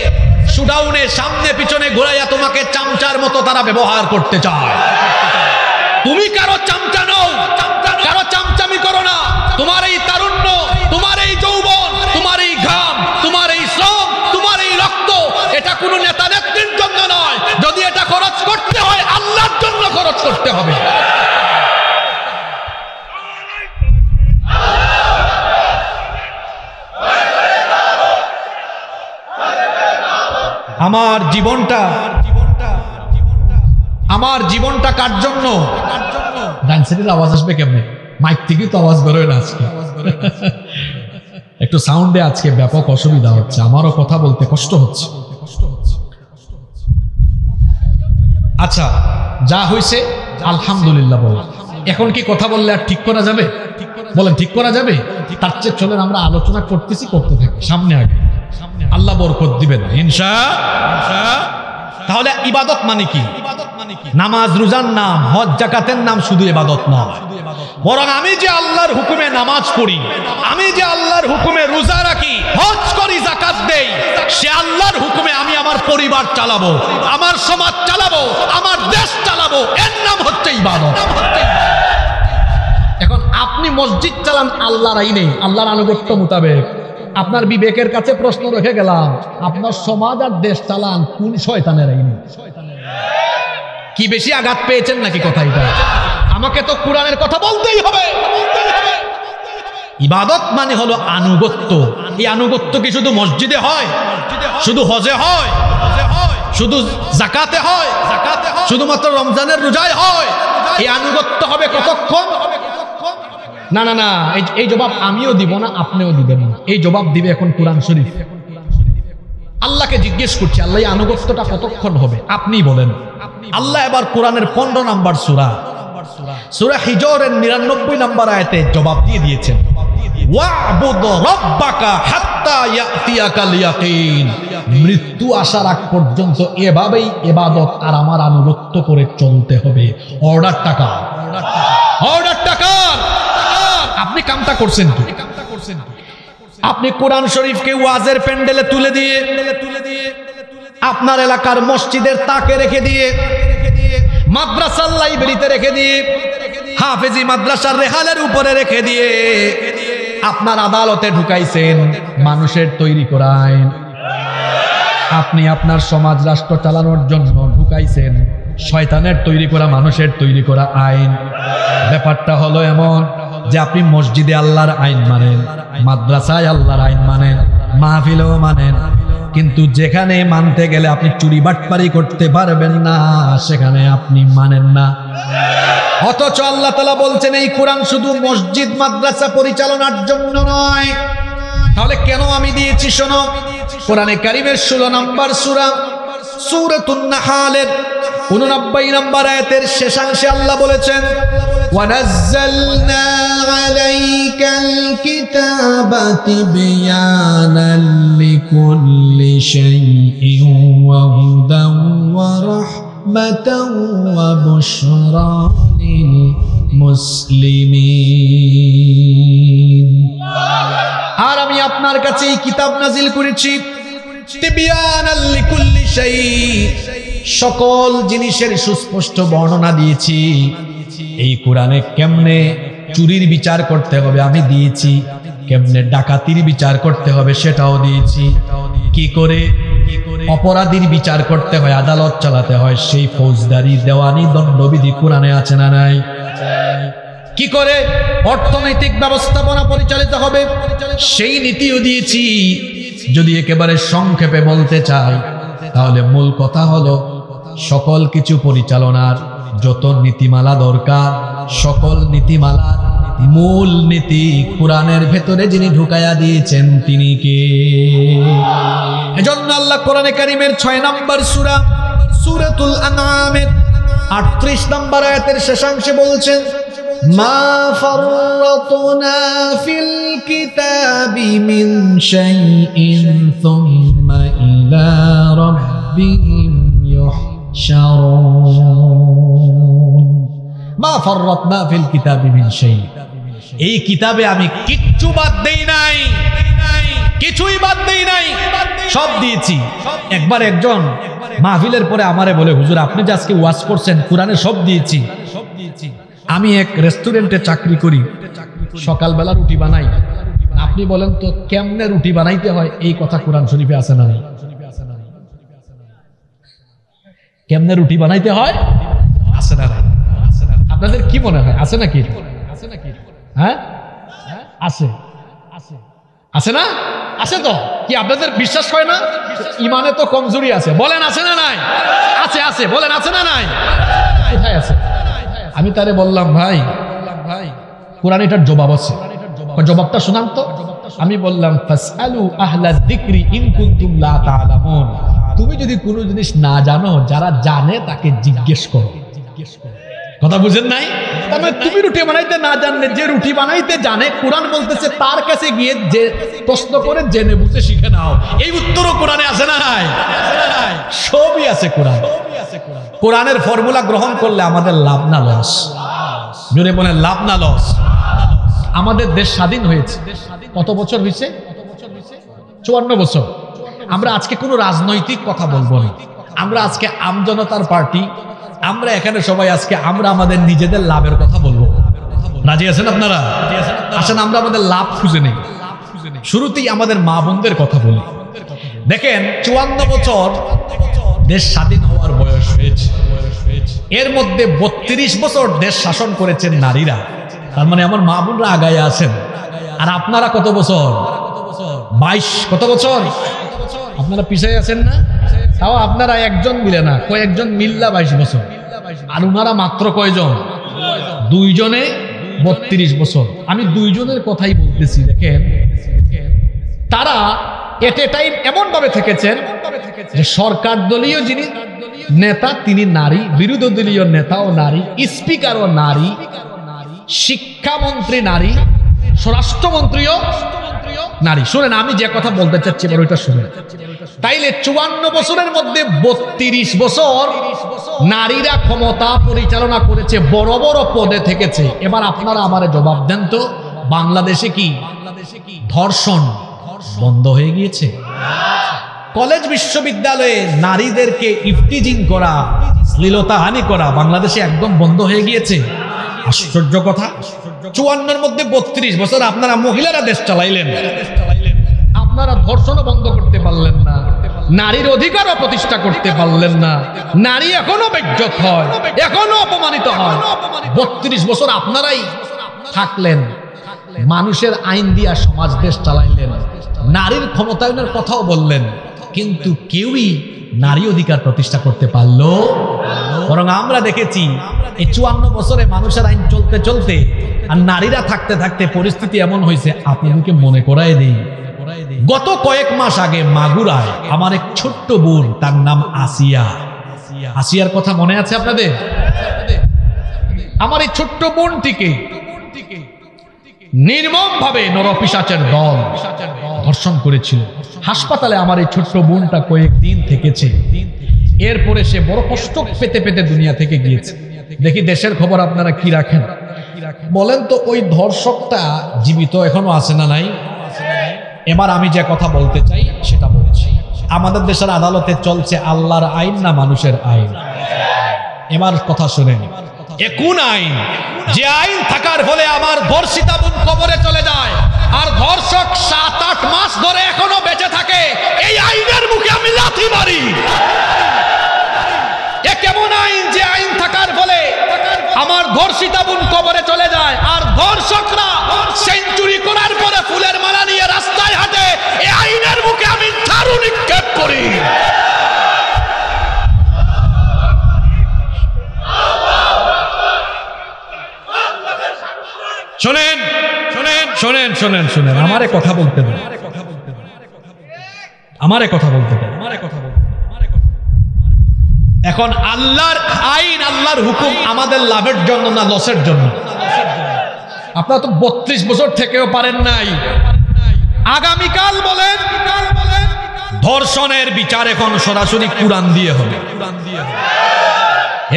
শুডাউনে সামনে পিছনে ঘোরাইয়া তোমাকে চামচার মতো তারা ব্যবহার করতে চায়। তুমি কারো চামচা নও, কারো চামচামি করো না। তোমার এই তারুণ্য, তোমার এই যৌবন, তোমার এই ঘাম, তোমার এই শ্রম, তোমার এই রক্ত, এটা কোনো নেতা নেত্রীর জন্য নয়। যদি এটা খরচ করতে হয়, আল্লাহর জন্য খরচ করতে হবে। আমার জীবনটা, আমার জীবনটা কার জন্য? ডান সাইডের আওয়াজ আসবে কেমনে? মাইক থেকে তো আওয়াজ বেরোয় না আজকে, একটু সাউন্ডে আজকে ব্যাপক অসুবিধা হচ্ছে, আমারও কথা বলতে কষ্ট হচ্ছে। আচ্ছা, যা হয়েছে আলহামদুলিল্লাহ বলেন। এখন কি কথা বললে আর ঠিক করা যাবে? বলেন, ঠিক করা যাবে? তার চেয়ে চলেন আমরা আলোচনা করতেছি, করতে থাকি, সামনে আগে আল্লাহ বরকত দিবেন ইনশাআল্লাহ। তাহলে ইবাদত মানে কি? নামাজ রোজার নাম, হজ যাকাতের নাম শুধু ইবাদত নয়, বরং আমি যে আল্লাহর হুকুমে নামাজ পড়ি, আমি যে আল্লাহর হুকুমে রোজা রাখি, হজ করি, যাকাত দেই, সে আল্লাহর হুকুমে আমি আমার পরিবার চালাবো, আমার সমাজ চালাবো, আমার দেশ চালাবো, এর নাম হচ্ছে ইবাদত। এখন আপনি মসজিদ চালান আল্লাহর আইনে, আল্লাহর আনুগত্য মোতাবেক। আপনার বিবেকের কাছে প্রশ্ন রেখে গেলাম, আপনার সমাজ আর দেশ চালান কোন শয়তানের আইনে? কি বেশি আঘাত পেয়েছেন নাকি কথা? এটা আমাকে তো কোরআনের কথা বলতেই হবে। ইবাদত মানে হলো আনুগত্য। এই আনুগত্য কি শুধু মসজিদে হয়, শুধু হজে হয়, শুধু যাকাতে হয়, শুধুমাত্র রমজানের রোজায় হয়? এই আনুগত্য হবে কতক্ষণ? না না না, এই জবাব আমিও দিব না, আপনিও দিবেন না। এই জবাব দিবে এখন কোরআন শরীফ। আল্লাহকে জিজ্ঞেস করছি, আল্লাহ এই আনুগত্যটা কতক্ষণ হবে? আপনি বলেন। আল্লাহ এবার কোরআনের 15 নম্বর সূরা, সূরা হিজরের 99 নম্বর আয়াতে জবাব দিয়ে দিয়েছেন, ওয়া'বুদ রাব্বাকা হাত্তা ইয়াতিয়াকাল ইয়াকিন। মৃত্যু আসার আগ পর্যন্ত এভাবেই ইবাদত আর আমার আনুগত্য করে চলতে হবে। অর্ডার টাকা, অর্ডার টাকা। আপনি কামটা করছেন কি? আপনি কোরআন শরীফকে ওয়াজের প্যান্ডেলে তুলে দিয়ে আপনার এলাকার মসজিদের তাকে রেখে দিয়ে মাদ্রাসার লাইব্রেরিতে রেখে দিয়ে হাফেজি মাদ্রাসার রেহালের উপরে রেখে দিয়ে আপনার আদালতে ঢুকাইছেন মানুষের তৈরি করা আইন। আপনি আপনার সমাজ রাষ্ট্র চালানোর জন্য ঢুকাইছেন শয়তানের তৈরি করা মানুষের তৈরি করা আইন। ব্যাপারটা হলো এমন যে আপনি মসজিদে আল্লাহর আইন মানেন, মাদ্রাসায় আল্লাহর আইন মানেন, মাহফিলেও মানেন, কিন্তু যেখানে মানতে গেলে আপনি চুরি বাটপারি করতে পারবেন না সেখানে আপনি মানেন না। অথচ আল্লাহ তাআলা বলছেন এই কোরআন শুধু মসজিদ মাদ্রাসা পরিচালনার জন্য নয়। তাহলে কেন আমি দিয়েছি? শোনো, কোরআনে কারীমের 16 নম্বর সূরা সূরাতুন নাহালের 89 নম্বর আয়াতের শেষাংশে আল্লাহ বলেছেন, ওয়ানাজ্জালনা আলাইকাল কিতাবা তিবয়ানান লিকুল্লি শাইইন ওয়া হুদান ওয়া রাহমাতান ওয়া বুশরা লিল মুসলিমিন। আর আমি আপনার কাছে এই কিতাব নাজিল করেছি তিবয়ানান লিকুল্লি শাই, সকল জিনিসের সুস্পষ্ট বর্ণনা দিয়েছি। এই কোরআনে কেমনে চুরির বিচার করতে হবে আমি দিয়েছি, কেমনে ডাকাতির বিচার করতে হবে সেটাও দিয়েছি, কি করে অপরাধীর বিচার করতে হয়, আদালত চালাতে হয়, সেই ফৌজদারি দেওয়ানি দণ্ডবিধি কোরআনে আছে না নাই? কি করে অর্থনৈতিক ব্যবস্থাপনা পরিচালিত হবে সেই নীতিও দিয়েছি। যদি একেবারে সংক্ষেপে বলতে চাই তাহলে মূল কথা হলো সকল কিছু পরিচালনার যত নীতিমালা দরকার সকল নীতিমালার মূল নীতি কোরআনের ভেতরে যিনি ঢুকায়া দিয়েছেন তিনি কে? এজন্য আল্লাহ কোরআনে কারীমের 6 নম্বর সূরা সূরাতুল আনআমের 38 নম্বর আয়াতের শেষাংশে বলছেন, মা ফাররাতনা ফিল কিতাবি মিন শাইইন সুম্মা ইলা রাব্বিহিম ইউহশারুন। মা ফাররাতনা ফিল কিতাবি মিন শাইইন, এই কিতাবে আমি কিচ্ছু বাদ দেই নাই, কিছুই বাদ দেই নাই, সব দিয়েছি। একবার একজন মাহফিলের পরে আমারে বলে, হুজুর আপনি যে আজকে ওয়াজ করছেন কোরআনে সব দিয়েছি। আমি এক রেস্টুরেন্টে চাকরি করি, সকালবেলা রুটি বানাই, আপনি বলেন তো কেমনে রুটি বানাইতে হয় এই কথা কোরআন শরীফে আছে না? কেমনে রুটি বানাইতে হয় আছে না? আপনাদের কি মনে হয় আছে নাকি? হ্যাঁ আছে, আছে না? আছে তো, কি আপনাদের বিশ্বাস হয় না? ইমানে তো কমজোরি আছে, বলেন আছে না নাই? আছে, আছে, বলেন আছে না নাই? কোথায় আছে? আমি তারে বললাম, ভাই কোরআন এটার জবাব আছে, জবাবটা শুনান তো। আমি বললাম, ফাসআলু আহলা যিকরি ইন কুনতুম লা তা'লামুন, তুমি যদি কোনো জিনিস না জানো যারা জানে তাকে জিজ্ঞেস করো। কথা বুঝেন নাই? তবে তুমি রুটি বানাইতে না জানলে যে রুটি বানাইতে জানে, কোরআন বলতেছে তার কাছে গিয়ে যে প্রশ্ন করে জেনে বুঝে শিখে নাও। এই উত্তরও কোরআনে আছে না নাই? সবই আছে কোরআন। কোরআনের ফর্মুলা গ্রহণ করলে আমাদের লাভ না লস? জোরে বলেন লাভ না লস? আমাদের দেশ স্বাধীন হয়েছে কত বছর হয়েছে? 54 বছর। আমরা আজকে কোনো রাজনৈতিক কথা বলবো না, আমরা আজকে আমজনতার পার্টি, আমরা এখানে সবাই আজকে আমরা আমাদের নিজেদের লাভের কথা বলবো। রাজি আছেন আপনারা? আসেন আমরা আমাদের লাভ খুঁজে নেই। শুরুতেই আমাদের মা বোনদের কথা বলি। দেখেন 54 বছর দেশ স্বাধীন হওয়ার বয়স হয়েছে, এর মধ্যে 32 বছর দেশ শাসন করেছেন নারীরা। তার মানে আমার মা বোনরা আগায় আছেন। আর আপনারা কত বছর? 22। কত বছর? আপনারা পিছিয়ে আছেন না? তাও আপনারা একজন মিলে না, কয়েকজন মিল্লা 22 বছর। আর উনারা মাত্র কয়জন? 2 জনে 32 বছর। আমি 2 জনের কথাই বলতেছি। দেখেন তারা এট এ টাইম এমন ভাবে থেকেছেন যে সরকার দলীয় যিনি নেতা তিনি নারী, বিরোধী দলীয় নেতাও নারী, স্পিকারও নারী, শিক্ষামন্ত্রী নারী, স্বরাষ্ট্রমন্ত্রীও নারী। শুনেন আমি যে কথা বলতে চাচ্ছি এবার ওইটা শুনেন। তাইলে 54 বছরের মধ্যে 32 বছর নারীরা ক্ষমতা পরিচালনা করেছে, বড় বড় পদে থেকেছে। এবার আপনারা আমারে জবাব দেন তো বাংলাদেশে কি ধর্ষণ বন্ধ হয়ে গিয়েছে? কলেজ বিশ্ববিদ্যালয়ে নারীদেরকে ইফতিজিং করা, শ্লীলতাহানি করা বাংলাদেশে একদম বন্ধ হয়ে গিয়েছে। আশ্চর্য কথা, 54 মধ্যে 32 বছর আপনারা মহিলারা দেশ চালাইলেন, আপনারা ধর্ষণও বন্ধ করতে পারলেন না, নারীর অধিকারও প্রতিষ্ঠা করতে পারলেন না। নারী এখনো বেজ্জত হয়, এখনো অপমানিত হয়। 32 বছর আপনারাই থাকলেন, মানুষের আইন দিয়া সমাজ দেশ চালাইলেন, নারীর ক্ষমতায়নের কথাও বললেন, কিন্তু কেউই নারী অধিকার প্রতিষ্ঠা করতে পারলো? বরং আমরা দেখেছি এই 54 বছরে মানুষের আইন চলতে চলতে আর নারীরা থাকতে থাকতে পরিস্থিতি এমন হয়েছে। আপনাদেরকে মনে করাই দেই, গত কয়েক মাস আগে মাগুরায় আমার এক ছোট্ট বোন, তার নাম আসিয়া, আসিয়ার কথা মনে আছে আপনাদের? আমার এই ছোট্ট বোনটিকে নির্মম ভাবে নরপিশাচের দল ধর্ষণ করেছিল। হাসপাতালে আমার এই ছোট্ট বোনটা কয়েকদিন থেকেছে। এরপরে সে বড় কষ্ট পেতে পেতে দুনিয়া থেকে গিয়েছে। দেখি দেশের খবর আপনারা কি রাখেন বলেন তো? ওই ধর্ষকটা জীবিত এখনো আছে না নাই? এবার আমি যে কথা বলতে চাই সেটা বলছি। আমাদের দেশের আদালতে চলছে আল্লাহর আইন না মানুষের আইন? এবার কথা শুনেন, কোন আইন? যে আইন থাকার ফলে আমার ধর্ষিতা বোন কবরে চলে যায় আর ধর্ষক 7-8 মাস ধরে এখনো বেঁচে থাকে, এই আইনের মুখে আমি লাথি মারি। এ কেমন আইন যে আইন থাকার ফলে আমার ধর্ষিতা বোন কবরে চলে যায় আর ধর্ষকরা সেঞ্চুরি করার পরে ফুলের মালা নিয়ে রাস্তায় হাঁটে? এই আইনের মুখে আমি ঝাড়ু নিক্ষেপ করি। শোনেন শোনেন শোনেন শোনেন শোনেন, আমারে কথা বলতে দেন, আমারে কথা বলতে দেন। এখন আল্লাহর আইন, আল্লাহর হুকুম আমাদের লাভের জন্য না লসের জন্য? আপনারা তো 32 বছর থেকেও পারেন নাই। আগামীকাল বলেন ধর্ষণের বিচার এখন সরাসরি কুরআন দিয়ে হবে।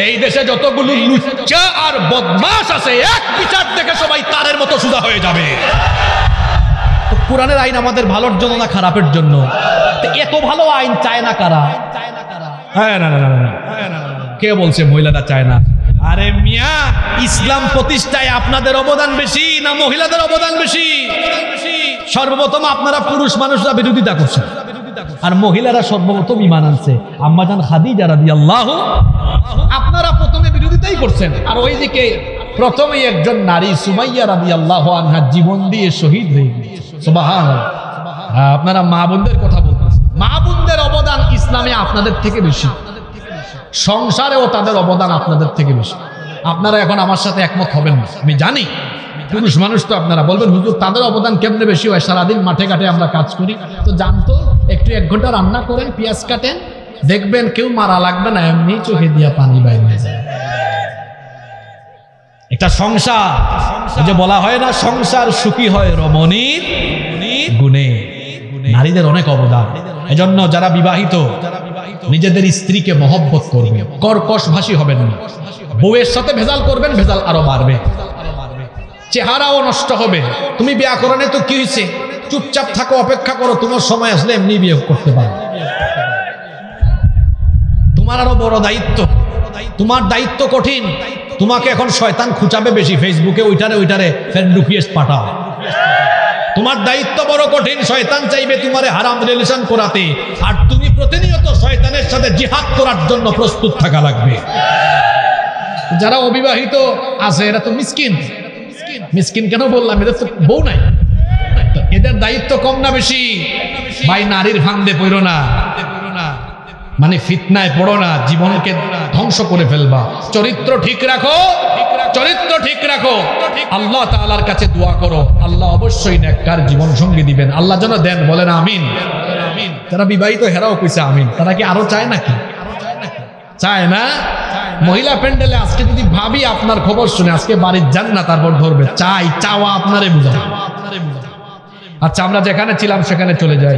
এই দেশে যতগুলো লুচ্চা আর বদমাশ আছে, এক বিচার থেকে সবাই তারের মতো সুদা হয়ে যাবে। তো কোরআনের আইন আমাদের ভালোর জন্য না খারাপের জন্য? এত ভালো আইন চায় না কারা? হ্যাঁ, না না না না, কে বলছে মহিলারা চায় না? আরে মিয়া, ইসলাম প্রতিষ্ঠায় আপনাদের অবদান বেশি না মহিলাদের অবদান বেশি? সর্বপ্রথম আপনারা পুরুষ মানুষরা বিরোধিতা করছেন আর মহিলারা সর্বপ্রথম ঈমান আনছে। আম্মাজান খাদিজা রাদিয়াল্লাহু, আপনারা প্রথমে বিরোধিতাই করছেন। আর ওইদিকে প্রথমেই একজন নারী সুমাইয়া রাদিয়াল্লাহু আনহা জীবন দিয়ে শহীদ হয়ে গেছে। সুবহানাল্লাহ। আপনারা মা বোনদের কথা বলতেছেন, মা বোনদের অবদান ইসলামে আপনাদের থেকে বেশি, সংসারেও তাদের অবদান আপনাদের থেকে বেশি। আপনারা এখন আমার সাথে একমত হবেন না, আমি জানি। পুরুষ মানুষ তো আপনারা বলবেন হুজুর তাদের অবদান কেমনে বেশি হয়? সারাদিন মাঠে ঘাটে আমরা কাজ করি। তো জানতো, একটু 1 ঘন্টা রান্না করেন, পেঁয়াজ কাটেন, দেখবেন কেউ মারা লাগবে না, এমনি চোখে দিয়া পানি বাইরে যায়। একটা সংসার, যে বলা হয় না সংসার সুখী হয় রমণীর গুণে, নারীদের অনেক অবদান। এজন্য যারা বিবাহিত নিজেদের স্ত্রীকে মহব্বত করবেন, কর্কশ ভাষী হবেন না। বউয়ের সাথে ভেজাল করবেন, ভেজাল আরো বাড়বে, চেহারাও নষ্ট হবে। তুমি ব্যাকরণে তো কি হয়েছে, চুপচাপ থাকো, অপেক্ষা করো, তোমার সময় আসলে এমনি বিয়ে করতে পারো। তোমার আরো বড় দায়িত্ব, তোমার দায়িত্ব কঠিন। তোমাকে এখন শয়তান খুঁচাবে বেশি, ফেসবুকে ওইটারে ফ্রেন্ড রিকোয়েস্ট পাঠাও। তোমার দায়িত্ব বড় কঠিন, শয়তান চাইবে তোমারে হারাম রিলেশন করাতে, আর তুমি প্রতিনিয়ত শয়তানের সাথে জিহাদ করার জন্য প্রস্তুত থাকা লাগবে। যারা অবিবাহিত আছে এরা তো মিসকিন। মিসকিন কেন বললাম? এদের তো বউ নাই, এদের দায়িত্ব কম না বেশি? ভাই, নারীর ফান্দে পড়ো না, মানে ফিতনায় পড়ো না, জীবনকে ধ্বংস করে ফেলবা। চরিত্র ঠিক রাখো, চরিত্র ঠিক রাখো। আল্লাহ তাআলার কাছে দোয়া করো, আল্লাহ অবশ্যই নেককার জীবন সঙ্গী দিবেন। আল্লাহ যেন দেন, বলেন আমিন। যারা বিবাহিত হেরাও কইছে আমিন। তারা কি আরো চায় নাকি? চায় না? মহিলা প্যান্ডেলে আজকে যদি ভাবি আপনার খবর শুনে আজকে বাড়ির যান না, তারপর ধরবে। চাই, চাওয়া আপনারে বুঝাবে। আচ্ছা, আমরা যেখানে ছিলাম সেখানে চলে যাই।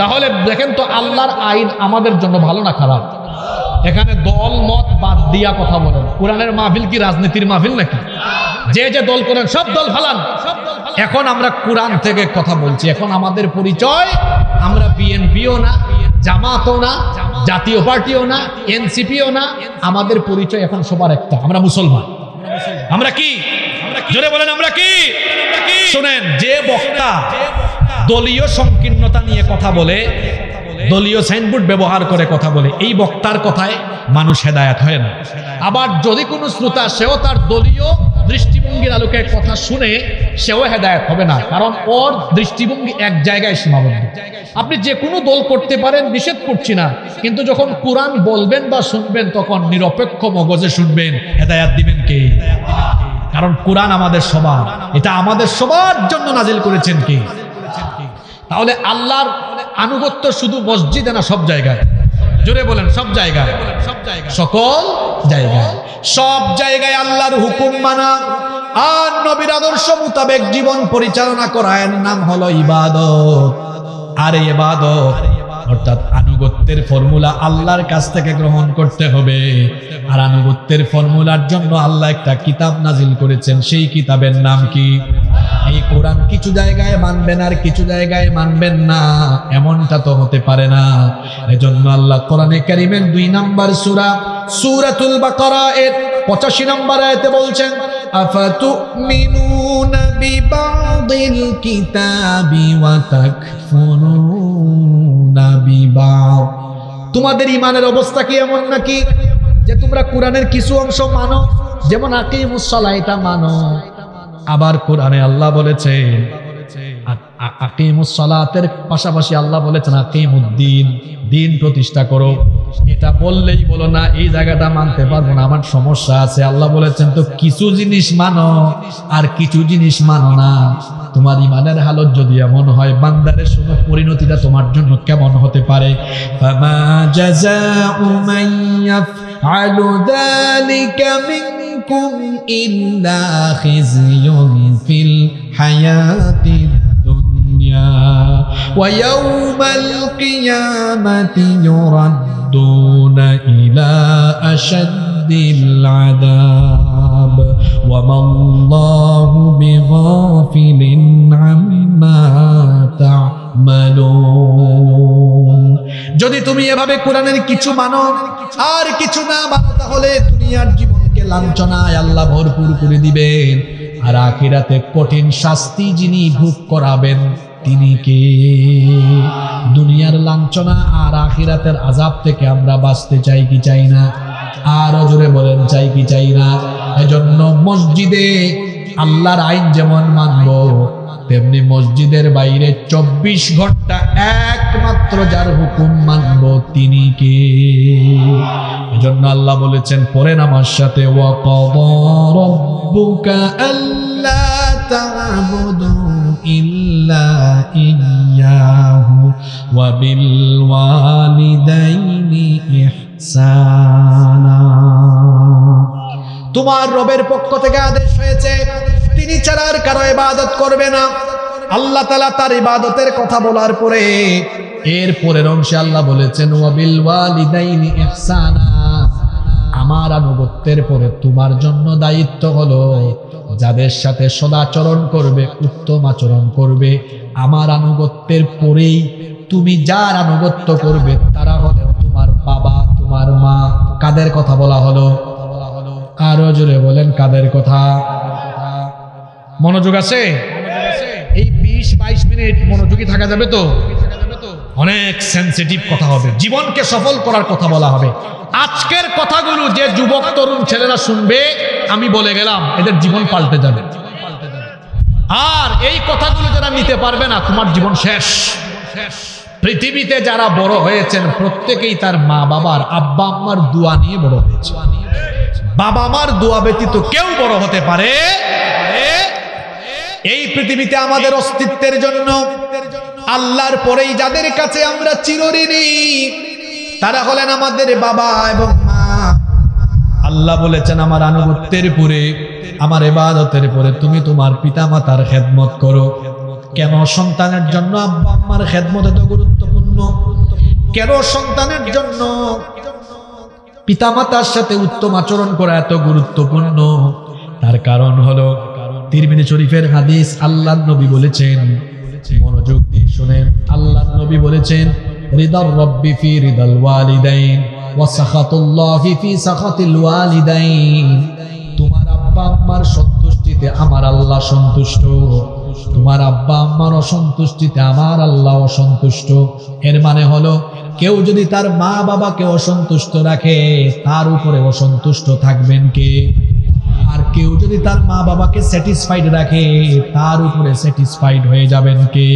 তাহলে দেখেন তো আল্লাহর আইন আমাদের জন্য ভালো না খারাপ? এখানে দল মত বাদ দিয়া কথা বলেন। কোরআনের মাহফিল কি রাজনীতির মাহফিল নাকি? যে যে দল করেন সব দল ফালান। এখন আমরা কোরআন থেকে কথা বলছি। এখন আমাদের পরিচয়, আমরা বিএনপিও না, জামাতও না, জাতীয় পার্টিও না, এনসিপিও না। আমাদের পরিচয় এখন সবার একটা, আমরা মুসলমান। আমরা কি? জোরে বলেন আমরা কি? শুনেন, যে বক্তা দলীয় সংকীর্ণতা নিয়ে কথা বলে, দলীয় সাইনবোর্ড ব্যবহার করে কথা বলে, এই বক্তার কথায় মানুষ হেদায়েত হয় না। আবার যদি কোনো শ্রোতা সেও তার দলীয় দৃষ্টিভঙ্গির আলোকে কথা শুনে সেও হেদায়েত হবে না, কারণ ওর দৃষ্টিভঙ্গি এক জায়গায় সীমাবদ্ধ। আপনি যে কোনো দল করতে পারেন, নিষেধ করছি না, কিন্তু যখন কোরআন বলবেন বা শুনবেন তখন নিরপেক্ষ মগজে শুনবেন। হেদায়েত দিবেন কে? কারণ কোরআন আমাদের সবার, এটা আমাদের সবার জন্য নাজিল করেছেন কে? তাহলে আল্লাহর আনুগত্য শুধু মসজিদে না, সব জায়গায়। জোরে বলেন সব জায়গায়, সকল জায়গায়, সব জায়গায় আল্লাহর হুকুম মানা আর নবীর আদর্শ মোতাবেক জীবন পরিচালনা করার নাম হলো ইবাদত। আর এই ইবাদত অর্থাৎ আনুগত্যের ফর্মুলা আল্লাহর কাছ থেকে গ্রহণ করতে হবে। আর আনুগত্যের ফর্মুলার জন্য আল্লাহ একটা কিতাব নাজিল করেছেন। সেই কিতাবের নাম কি? এই কোরআন কিছু জায়গায় মানবেন আর কিছু জায়গায় মানবেন না, এমনটা তো হতে পারে না। এজন্য আল্লাহ কোরআনে কারীমের 2 নম্বর সূরা সূরাতুল বাকারা এর 85 নম্বর আয়াতে বলছেন, আফাতুমিনুনা বিবাদিল কিতাবি ওয়া তাকফুরুনা বিবাদ। তোমাদের ঈমানের অবস্থা কি এমন নাকি যে তোমরা কোরআনের কিছু অংশ মানো, যেমন আকিমুস সালাহ এটা মানো, আবার কোরআনে আল্লাহ বলেছেন আকিমুস সালাতের পাশাপাশি আল্লাহ বলেছেন আকিমুদ্দিন, দিন প্রতিষ্ঠা করো। এটা বললেই বলো না এই জায়গাটা মানতে পারবো না, আমার সমস্যা আছে। আল্লাহ বলেছেন তো কিছু জিনিস মানো আর কিছু জিনিস মানো না। তোমার ইমানের হালত যদি এমন হয়, বান্দারে শোনো পরিণতিটা তোমার জন্য কেমন হতে পারে। ফামা জাযাউ মান ইয়াফআলু যালিকা মিনকুম ইল্লা খিজয়ুন ফিল হায়াতিদ দুনিয়া ওয়া ইয়াউমাল কিয়ামাতি ইউরাদ্দুনা ইলা আশাদ্দিল আযাব ওয়া মাল্লাহু বিগাফিলিন আম্মা তা'মালুন। যদি তুমি এভাবে কোরআনের কিছু মানো আর কিছু না মানো, তাহলে দুনিয়ার জীবনকে লাঞ্ছনায় আল্লাহ ভরপুর করে দিবেন, আর আখিরাতে কঠিন শাস্তি যিনি ভোগ করাবেন তিনি কে? দুনিয়ার লাঞ্ছনা আর আখিরাতের আযাব থেকে আমরা বাঁচতে চাই কি চাই না? আরো জোরে বলেন চাই কি চাই না? এজন্য মসজিদে আল্লাহর আইন যেমন মানব, তেমনি মসজিদের বাইরে 24 ঘন্টা একমাত্র যার হুকুম মানব তিনি কে? এজন্য আল্লাহ বলেছেন, পড়েন আমার সাথে, ওয়া ক্বাদা রাব্বুকা আল্লা তা'বুদু ইল্লা ইয়্যাহু ওয়া বিল ওয়ালিদাইনি ইহসানা। তোমার রবের পক্ষ থেকে আদেশ হয়েছে তিনি ছাড়া আর কারো ইবাদত করবে না। আল্লাহ তাআলা তার ইবাদতের কথা বলার পরে এর পরের অংশে আল্লাহ বলেছেন, ওয়া বিল ওয়ালিদাইনি ইহসানা। আমার আনুগত্যের পরে তোমার জন্য দায়িত্ব হলো যাদের সাথে সদাচরণ করবে, উত্তম আচরণ করবে। আমার আনুগত্যের পরেই তুমি যার আনুগত্য করবে তারা হলেন তোমার বাবা, তোমার মা। কাদের কথা বলা হলো? আরো জোরে বলেন কাদের কথা? মনোযোগ আছে? এই 20-22 মিনিট মনোযোগী থাকা যাবে তো? অনেক সেনসিটিভ কথা হবে, জীবনকে সফল করার কথা বলা হবে। আজকের কথাগুলো যে যুবক তরুণ ছেলেরা শুনবে, আমি বলে গেলাম এদের জীবন পাল্টে যাবে। আর এই কথাগুলো যারা নিতে পারবে না, তোমার জীবন শেষ। পৃথিবীতে যারা বড় হয়েছেন প্রত্যেকেই তার মা বাবার, আব্বা আম্মার দোয়া নিয়ে বড় হয়েছে। বাবা মার দোয়া ব্যতীত কেউ বড় হতে পারে? এই পৃথিবীতে আমাদের অস্তিত্বের জন্য আল্লাহর পরেই যাদের কাছে আমরা চিরঋণী তারা হলেন আমাদের বাবা এবং মা। আল্লাহ বলেছেন, আমার আনুগত্যের পরে, আমার ইবাদতের পরে তুমি তোমার পিতা মাতার খেদমত করো। কেন? সন্তানের জন্য আব্বা আম্মার খেদমত এত গুরুত্বপূর্ণ। কেন সন্তানের জন্য পিতামাতার সাথে উত্তম আচরণ করা এত গুরুত্বপূর্ণ, তার কারণ হলো তিরমিজি শরীফের হাদিস। আল্লাহর নবী বলেছেন, মনোযোগ দিয়ে শুনেন, আল্লাহর নবী বলেছেন, রিদার রব্বি ফি রিদাল ওয়ালিদাইন ওয়া সাখাতুল্লাহি ফি সাখাতিল ওয়ালিদাইন। তোমার আব্বা আম্মার সন্তুষ্টিতে আমার আল্লাহ সন্তুষ্ট, তোমার আব্বা আম্মার অসন্তুষ্টিতে আমার আল্লাহ অসন্তুষ্ট। এর মানে হলো কেউ যদি তার মা বাবাকে অসন্তুষ্ট রাখে, তার উপরে অসন্তুষ্ট থাকবেন কে? আর কেউ যদি তার মা বাবাকে স্যাটিসফাইড রাখে, তার উপরে স্যাটিসফাইড হয়ে যাবেন কে?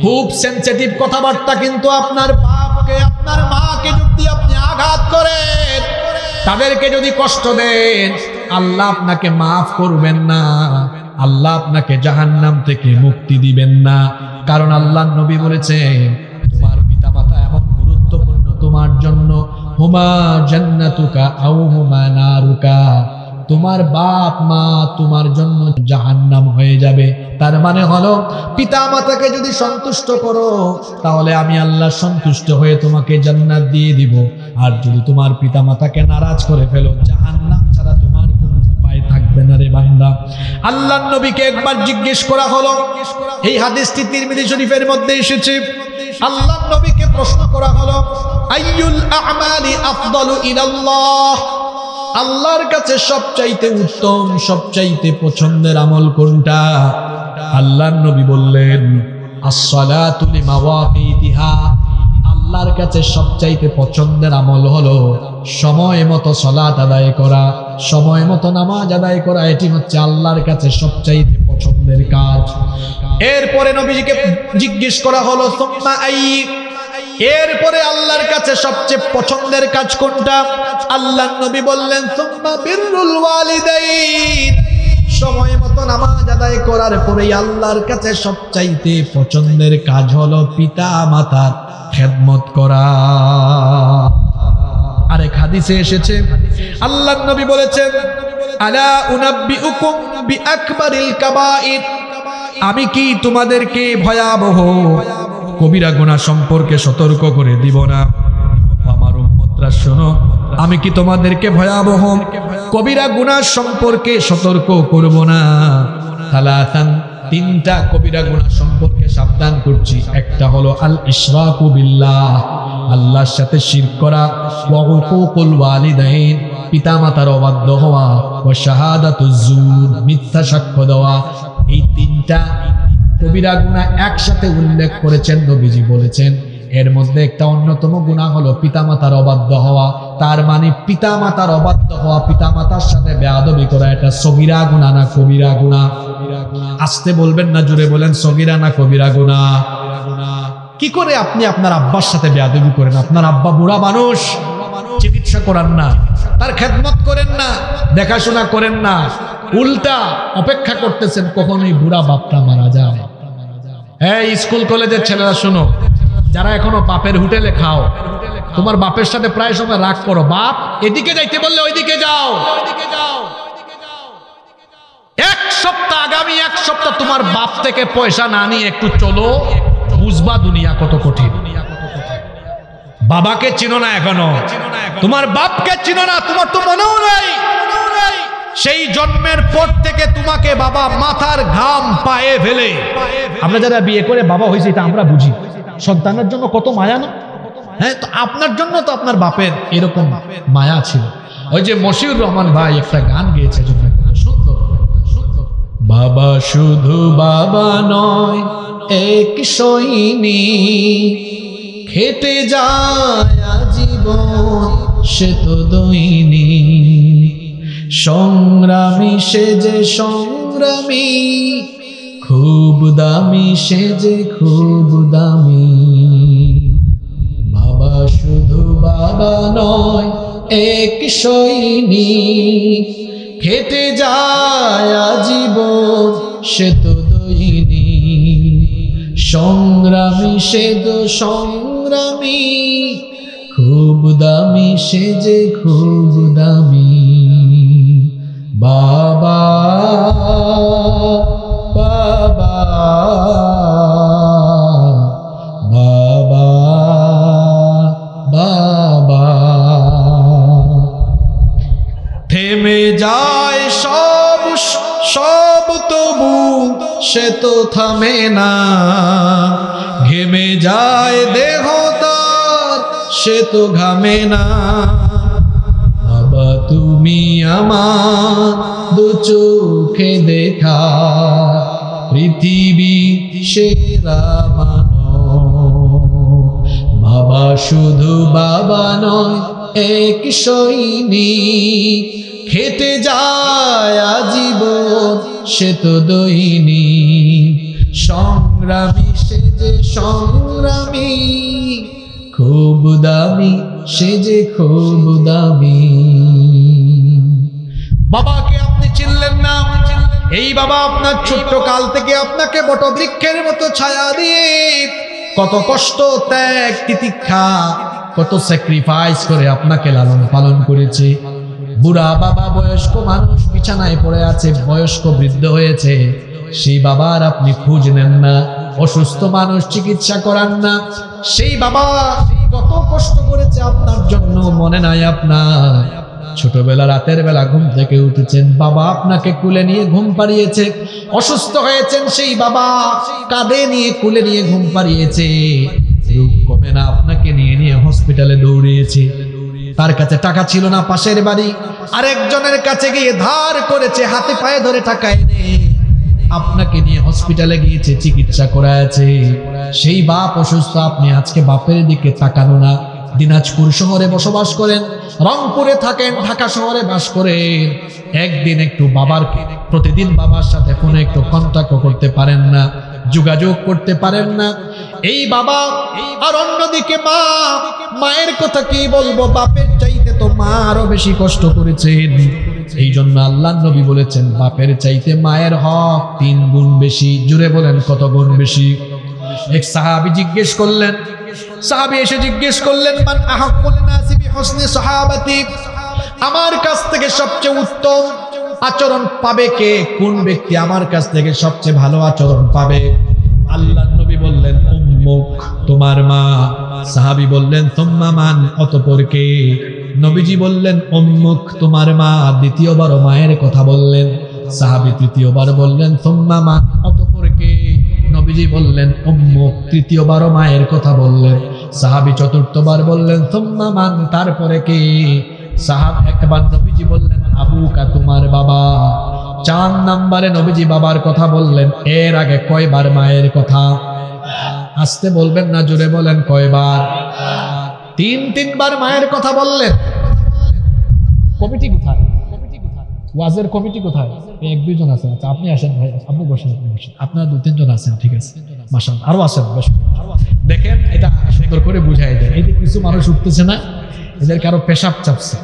খুব সেনসিটিভ কথাবার্তা, কিন্তু আপনার বাপকে আপনার মাকে যদি আপনি আঘাত করেন, তাদেরকে যদি কষ্ট দেন, আল্লাহ আপনাকে মাফ করবেন না, আল্লাহ আপনাকে জাহান্নাম থেকে মুক্তি দিবেন না। কারণ আল্লাহর নবী বলেছেন, তোমার পিতামাতা এমন গুরুত্বপূর্ণ তোমার জন্য, হুমা জান্নাতুকা আও হুমা নারুকা, তোমার বাপ মা তোমার জন্য জাহান্নাম হয়ে যাবে। তার মানে হলো পিতামাতাকে যদি সন্তুষ্ট করো, তাহলে আমি আল্লাহ সন্তুষ্ট হয়ে তোমাকে জান্নাত দিয়ে দিব। আর যদি তোমার পিতামাতাকে নারাজ করে ফেলো, জাহান্নাম ছাড়া তোমার কোনো উপায় থাকবে না রে বান্দা। আল্লাহর নবীকে একবার জিজ্ঞেস করা হলো, এই হাদিসটি তিরমিজি শরীফের মধ্যে এসেছে। আল্লাহর নবীকে প্রশ্ন করা হলো, আইয়ুল আ'মালি আফদালু ইলাল্লাহ, আল্লাহর কাছে সবচাইতে উত্তম সবচাইতে পছন্দের আমল কোনটা? আল্লাহর নবী বললেন, আস-সালাতু লিমাওয়াকিতিহা, আল্লাহর কাছে সবচাইতে পছন্দের আমল হলো সময় মতো সালাত আদায় করা, সময় মতো নামাজ আদায় করা। এটি হচ্ছে আল্লাহর কাছে সবচাইতে পছন্দের কাজ। এরপরে নবীজিকে জিজ্ঞেস করা হলো, সুম্মা আই, এরপরে আল্লাহর কাছে সবচেয়ে পছন্দের কাজ কোনটা? আল্লাহর নবী বললেন, সুম্মা বিররুল ওয়ালিদাইন, সময় মতো নামাজ আদায় করার পরেই আল্লাহর কাছে সবচাইতে পছন্দের কাজ হলো পিতা মাতার খেদমত করা। আরেক হাদিসে এসেছে, আল্লাহর নবী বলেছেন, আলা উনাব্বিউকুম বিআকবারিল কাবাইর, আমি কি তোমাদেরকে ভয়াবহ কবিরা গুনাহ সম্পর্কে সতর্ক করে দিব না? আমার উম্মতরা শোনো, আমি কি তোমাদেরকে ভয়াবহ কবিরা গুনাহ সম্পর্কে সতর্ক করব না? সালাতান, তিনটা কবিরা গুনাহ সম্পর্কে সাবধান করছি। একটা হলো আল ইশরাকু বিল্লাহ, আল্লাহর সাথে শিরক করা, ওয়া হুকুকুল ওয়ালিদাইন, পিতামাতার অবাধ্য হওয়া, ওয়া শাহাদাতুজ জুর, মিথ্যা সাক্ষ্য দেওয়া। এই তিনটা কবিরা গুনাহ একসাথে উল্লেখ করেছেন নবীজি। বলেছেন এর মধ্যে একটা অন্যতম গুনাহ হলো পিতামাতার অবাধ্য হওয়া। তার মানে পিতামাতার অবাধ্য হওয়া, পিতামাতার সাথে বেয়াদবি করা, এটা সগীরা গুনাহ না কবিরা গুনাহ? আস্তে বলবেন না, জোরে বলেন, সগীরা না কবিরা গুনাহ? কি করে আপনি আপনার আব্বার সাথে বেয়াদবি করেন? আপনার আব্বা বুড়া মানুষ, চিকিৎসা করান না, তার খেদমত করেন না, দেখাশোনা করেন না, উল্টা অপেক্ষা করতেছেন কখন এই বুড়া বাপটা মারা যায়। এই স্কুল কলেজের ছেলেরা শোনো, যারা এখনো বাপের হোটেলে খাও, তোমার বাপের সাথে প্রায় সময় রাগ করো, বাপ এদিকে যাইতে বললে ওইদিকে যাও। এক সপ্তাহ, আগামী এক সপ্তাহ তোমার বাপ থেকে পয়সা না নিয়ে একটু চলো, বুঝবা দুনিয়া কত কঠিন। বাবাকে চিনো না এখনো, তোমার বাপকে চিনো না, তোমার তো মনেও নাই সেই জন্মের পর থেকে তোমাকে বাবা মাথার ঘাম পায়ে ফেলে। আমরা যারা বিয়ে করে বাবা হয়েছে, এটা আমরা বুঝি, সন্তানের জন্য কত মায়া না? হ্যাঁ, তো আপনার জন্য তো আপনার বাপের এরকম মায়া ছিল। ওই যে মশিউর রহমান ভাই একটা গান গেয়েছে, সুন্দর, বাবা শুধু বাবা নয়, এক সৈনিক, খেটে যায় আজীবন সে তো দৈনিক, সংগ্রামী সে যে সংগ্রামী, খুব দামি সে যে খুব দামি। বাবা শুধু বাবা নয়, এক সৈনিক, খেটে যায় আজীবন সে তো দৈনিক, সংগ্রামী সে তো সংগ্রামী, খুব দামি সে যে খুব দামি। বাবা বাবা বাবা বাবা। সে তো থামে না, ঘেমে যায় দেহ তার সে তো ঘামে না। বাবা তুমি আমার দু চোখে দেখা পৃথিবী সেরা মানব। বাবা শুধু বাবা নয় এক সৈনিক, খেটে যায় আজীবন সে তো দৈনিক। সংগ্রামী সে যে সংগ্রামী, খুব দামি সে যে খুব দামি। বাবাকে আপনি চিনলেন না, এই বাবা আপনার ছোট্ট কাল থেকে আপনাকে বটবৃক্ষের মতো ছায়া দিয়ে কত কষ্ট ত্যাগ তিতিক্ষা কত স্যাক্রিফাইস করে আপনাকে লালন পালন করেছে। বুড়া বাবা বয়স্ক মানুষ বিছানায় পড়ে আছে, বয়স্ক বৃদ্ধ হয়েছে, সেই বাবার আপনি খোঁজ নেন না। অসুস্থ মানুষ চিকিৎসা করান না, সেই বাবা কত কষ্ট করেছে আপনার জন্য মনে নাই আপনার? ছোটবেলা রাতের বেলা ঘুম থেকে উঠেছেন, বাবা আপনাকে কুলে নিয়ে ঘুম পাড়িয়েছে। অসুস্থ হয়েছেন, সেই বাবা কাঁধে নিয়ে কুলে নিয়ে ঘুম পাড়িয়েছে। রোগ কমে না, আপনাকে নিয়ে নিয়ে হসপিটালে দৌড়িয়েছে। তার কাছে টাকা ছিল না, পাশের বাড়ি আরেকজনের কাছে গিয়ে ধার করেছে, হাতে পায়ে ধরে টাকা এনে আপনাকে নিয়ে হসপিটালে গিয়েছে, চিকিৎসা করাছে। সেই বাপ অসুস্থ, আপনি আজকে বাপের দিকে তাকানো না। দিনাজপুর শহরে বসবাস করেন, রংপুরে থাকেন, ঢাকা শহরে বাস করেন, একদিন একটু প্রতিদিন বাবার সাথে ফোনে একটু কন্টাক্ট করতে পারেন না, যোগাযোগ করতে পারেন না। এই বাবা আর অন্যদিকে মা, মায়ের কথা কি বলবো, বাপের চাইতে তো মা আরো বেশি কষ্ট করেছেন। এই জন্য আল্লাহ নবী বলেছেন বাপের চাইতে মায়ের হক 3 গুণ বেশি। জুড়ে বলেন কত গুণ বেশি? এক সাহাবী জিজ্ঞেস করলেন, সাহাবী এসে জিজ্ঞেস করলেন, মান আহাক্কুন নাসি বিহুসনি সাহাবাতি, আমার কাছ থেকে সবচেয়ে উত্তম আচরণ পাবে কে? কোন ব্যক্তি আমার কাছ থেকে সবচেয়ে ভালো আচরণ পাবে? আল্লাহর নবী বললেন উম্মুক, তোমার মা। সাহাবী বললেন সুম্মা মান, অতঃপর কে? নবীজি বললেন উম্মুক, তোমার মা। দ্বিতীয়বার মায়ের কথা বললেন। সাহাবী তৃতীয়বার বললেন সুম্মা মান, অতঃপর কে? নবীজি বললেন উম্মুক। তৃতীয়বার মায়ের কথা বললেন। সাহাবী চতুর্থবার বললেন সুম্মা মান, তারপরে কে? একবার নবীজি বললেন আবুকা, তোমার বাবা। 4 নম্বরে নবীজি বাবার কথা বললেন। এর আগে কয়বার মায়ের কথা? আসতে বলবেন না, জোরে বলেন কয়বার? 3বার মায়ের কথা বললেন। কমিটি কোথায়? ওয়াজের কমিটি কোথায়? 1-2 জন আছেন। আচ্ছা আপনি আসেন ভাই, আপনি বসেন, আপনারা 2-3 জন আছেন, ঠিক আছে, মাশাআল্লাহ। আরো আছেন, দেখেন এটা সুন্দর করে বুঝাই দেয়। এই যে কিছু মানুষ উঠতেছে না, এদের কারো পেশাব চাপছে,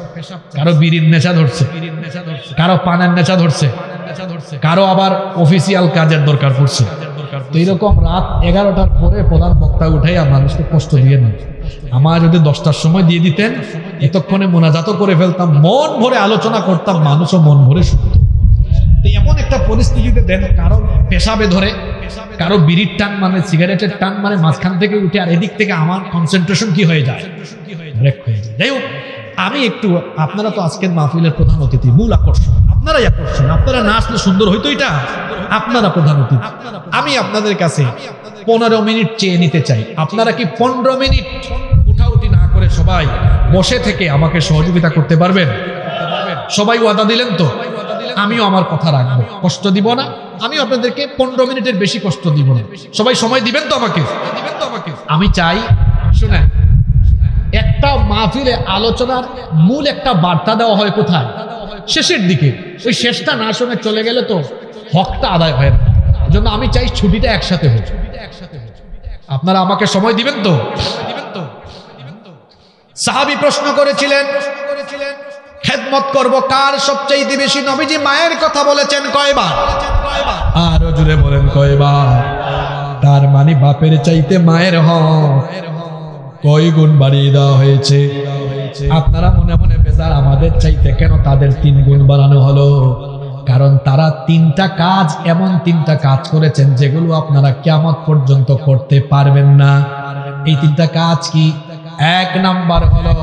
কারো বিড়ির নেশা ধরছে, কারো পানের নেশা ধরছে, কারো আবার অফিসিয়াল কাজের দরকার পড়ছে। তো এইরকম রাত 11টার পরে প্রধান বক্তা উঠাইয়া মানুষকে কষ্ট দিয়ে নেন। আমার যদি 10টার সময় দিয়ে দিতেন, এতক্ষণে মোনাজাত করে ফেলতাম, মন ভরে আলোচনা করতাম, মানুষও মন ভরে শুনত। তো এমন একটা পরিস্থিতিতে দেন, কারো পেশাবে ধরে, কারো বিড়ির টান মানে সিগারেটের টান মানে মাঝখান থেকে উঠে, আর এদিক থেকে আমার কনসেন্ট্রেশন কি হয়ে যায়, ব্রেক হয়ে যায়। যাই হোক, আমি একটু, আপনারা তো আজকের মাহফিলের প্রধান অতিথি, মূল আকর্ষণ আপনারাই আকর্ষণ। আপনারা না আসলে সুন্দর হইতো, এটা আপনারা প্রধান অতিথি। আমি আপনাদের কাছে 15 মিনিট চেয়ে নিতে চাই। আপনারা কি 15 মিনিট উঠাউঠি না করে সবাই বসে থেকে আমাকে সহযোগিতা করতে পারবেন? সবাই ওয়াদা দিলেন তো? আমিও আমার কথা রাখবো, কষ্ট দিব না। আমি আপনাদেরকে 15 মিনিটের বেশি কষ্ট দিব না। সবাই সময় দিবেন তো আমাকে? আমি চাই, শুনেন, একটা মাহফিলে আলোচনার মূল একটা বার্তা দেওয়া হয় কোথায়? শেষের দিকে। ওই শেষটা না শুনে চলে গেলে তো হকটা আদায় হয় না। এজন্য আমি চাই ছুটিটা একসাথে হোক। আপনারা আমাকে সময় দিবেন তো? সাহাবী প্রশ্ন করেছিলেন, খেদমত করব কার সবচেয়ে বেশি? নবীজি মায়ের কথা বলেছেন কয়বার? আরো জুড়ে বলেন কয়বার? তার মানে বাপের চাইতে মায়ের হক কয় গুণ বাড়িয়ে দেওয়া হয়েছে। আপনারা মনে মনে বেজার, আমাদের চাইতে কেন তাদের 3 গুণ বাড়ানো হলো? কারণ তারা 3টা কাজ, এমন 3টা কাজ করেছেন যেগুলো আপনারা কিয়ামত পর্যন্ত করতে পারবেন না। এই 3টা কাজ কি? 1 নাম্বার হলো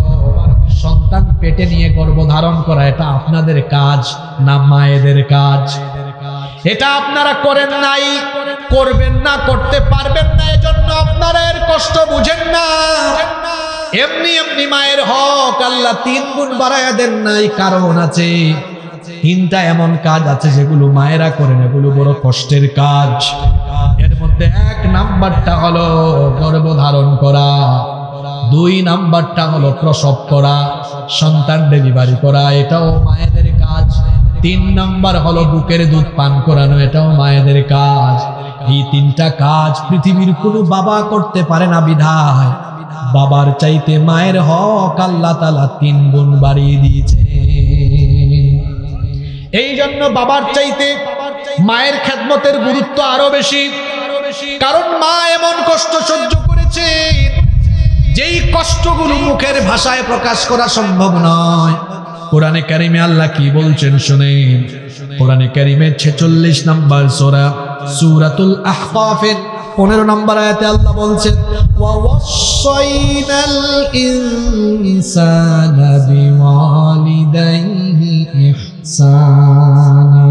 সন্তান পেটে নিয়ে গর্ভধারণ করা। এটা আপনাদের কাজ না মায়েদের কাজ? এটা আপনারা করেন নাই, করবেন না, করতে পারবেন না, এজন্য আপনারা এর কষ্ট বুঝেন না। এমনি এমনি মায়ের হক আল্লাহ 3 গুণ বাড়ায়া দেন নাই, কারণ আছে। 3টা এমন কাজ আছে যেগুলো মায়েরা করেন, এগুলো বড় কষ্টের কাজ। এর মধ্যে 1 নাম্বারটা হলো গর্ভধারণ করা, 2 নাম্বারটা হলো প্রসব করা, সন্তান ডেলিভারি করা, এটাও মায়েদের কাজ। 3 নাম্বার হলো বুকের দুধ পান করানো, এটাও মায়েদের কাজ। এই 3টা কাজ পৃথিবীর কোনো বাবা করতে পারে না, বিধায় বাবার চাইতে মায়ের হক আল্লাহ তাআলা 3 গুণ বাড়িয়ে দিয়েছে। এই জন্য বাবার চাইতে মায়ের খেদমতের গুরুত্ব আরো বেশি, কারণ মা এমন কষ্ট সহ্য করেছে যেই কষ্টগুলো মুখের ভাষায় প্রকাশ করা সম্ভব নয়। কোরআনে কারিমে আল্লাহ কি বলছেন শুনেন। কোরআনে কারিমের 46 নম্বর সূরা সূরাতুল আহকাফের 15 নম্বর আয়াতে আল্লাহ বলছেন, ওয়া ওয়াসাইনাল ইনসানা বিওয়ালিদাইহি ইহসানা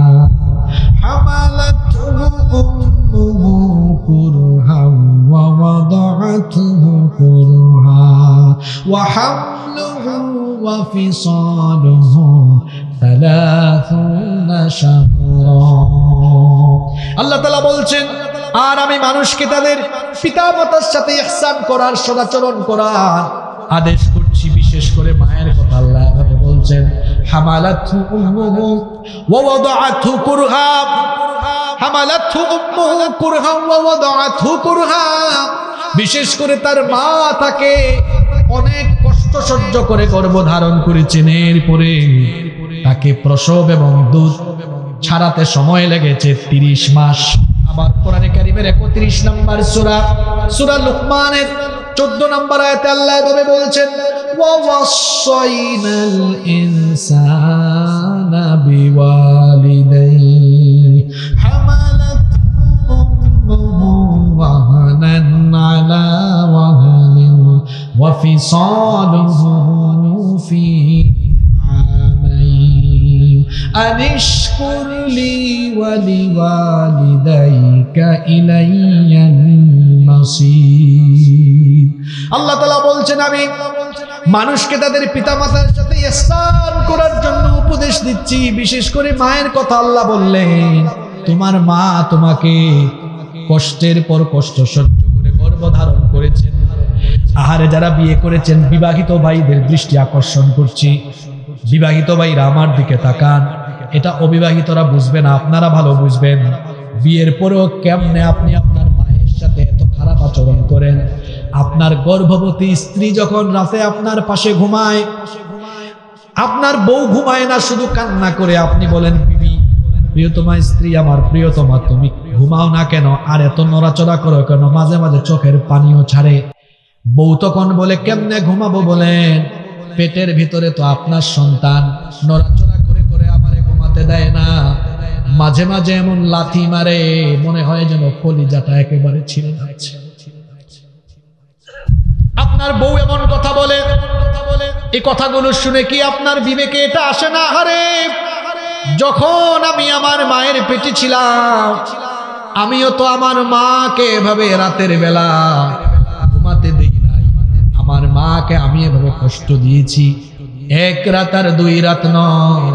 হামালাতুহু উম্মুহু কুরহান ওয়া ওয়াদাআতুহু কুরহা ওয়া হামলুহু ওয়া ফিসালুহু 30 শাহরা। আল্লাহ তাআলা বলছেন, আর আমি মানুষকে তাদের পিতামাতার সাথে ইহসান করার, সদাচরণ করার আদেশ করছি। বিশেষ করে মায়ের কথা আল্লাহ এভাবে বলছেন, হামালাতহু উম্মুহু ওয়া ওয়াদাআতহু কুরহা, হামালাতহু উম্মুহু কুরহা ওয়া ওয়াদাআতহু কুরহা। বিশেষ করে তার মা তাকে অনেক কষ্ট সহ্য করে গর্ভধারণ করেছেন, এরপরে তাকে প্রসব এবং দুধ ছাড়াতে সময় লেগেছে 30 মাস। আবার কোরআনে কারীমের 31 নম্বর সূরা লুকমানের 14 নম্বর আয়াতে আল্লাহ এভাবে বলছেন, ওয়া ওয়াসাইনাল ইনসানা বিওয়ালিদাইহি হামালাতহু উম্মুহু ওয়াহানান আলা ওয়াহানিন ওয়া ফিসালুহু ফি আনিশকুর লি ওয়া লিওয়ালিদাইকা ইলাইয়ান মাসির। আল্লাহ তাআলা বলছেন, আমি মানুষকে তাদের পিতামাতার সাথে ইহসান করার জন্য উপদেশ দিচ্ছি। বিশেষ করে মায়ের কথা আল্লাহ বললেন, তোমার মা তোমাকে কষ্টের পর কষ্ট সহ্য করে গর্ভধারণ করেছেন। আহারে, যারা বিয়ে করেছেন বিবাহিত ভাইদের দৃষ্টি আকর্ষণ করছি। বিবাহিত ভাইরা আমার দিকে তাকান, এটা অবিবাহিতরা বুঝবে না, আপনারা ভালো বুঝবেন। বিয়ের পরেও কেমনে আপনি আপনার মায়ের সাথে এত খারাপ আচরণ করেন। আপনার গর্ভবতী স্ত্রী যখন রাতে আপনার পাশে ঘুমায়, আপনার বউ ঘুমায় না, শুধু কান্না করে, আপনি বলেন, বিবি প্রিয়তমা স্ত্রী আমার, প্রিয়তমা তুমি ঘুমাও না কেন, আর এত নড়াচড়া করো কেন, মাঝে মাঝে চোখের পানিও ছাড়ে। বউ তখন বলে, কেমনে ঘুমাবো বলেন, পেটের ভিতরে তো আপনার সন্তান, নড়াচড়া করে করে আমারে ঘুমাতে দেয় না, মাঝে মাঝে এমন লাথি মারে মনে হয় যেন কলিজাটা একেবারে ছিঁড়ে যাচ্ছে। আপনার বউ এমন কথা বলে, এই কথাগুলো শুনে কি আপনার বিবেকে এটা আসে না? আরে, যখন আমি আমার মায়ের পেটে ছিলাম, আমিও তো আমার মাকে এভাবে রাতের বেলা ঘুমাতে দেই নাই। আমার মাকে আমি এভাবে কষ্ট দিয়েছি। 1 রাত আর 2 রাত নয়,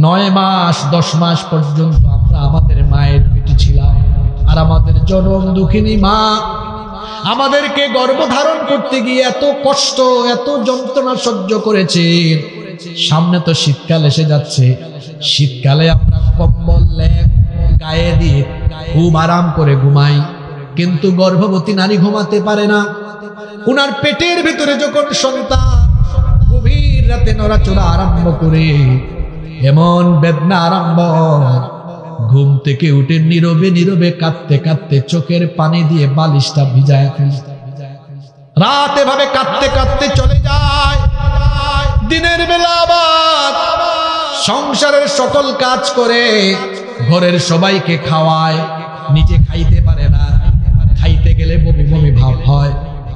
9 মাস 10 মাস পর্যন্ত আমরা আমাদের মায়ের পেটে ছিলাম। আর আমাদের জনম দুঃখিনী মা আমাদেরকে গর্ভধারণ করতে গিয়ে এত কষ্ট, এত যন্ত্রণা সহ্য করেছে। সামনে তো শীতকাল এসে যাচ্ছে, শীতকালে আমরা কম্বল লেপ গায়ে দিয়ে খুব আরাম করে ঘুমাই, কিন্তু গর্ভবতী নারী ঘুমাতে পারে না। উনার পেটের ভিতরে যখন সন্তান গভীর রাতে নড়াচড়া আরম্ভ করে, এমন বেদনা আরম্ভ, ঘুম থেকে উঠে নীরবে নীরবে কাঁদতে কাঁদতে চোখের পানি দিয়ে বালিশটা ভিজায় ফেলে, রাত এভাবে কাঁদতে কাঁদতে চলে যায়। দিনের বেলা আবার সংসারের সকল কাজ করে, ঘরের সবাইকে খাওয়ায়, নিজে খাইতে পারে না, খাইতে গেলে বমি বমি ভাব হয়।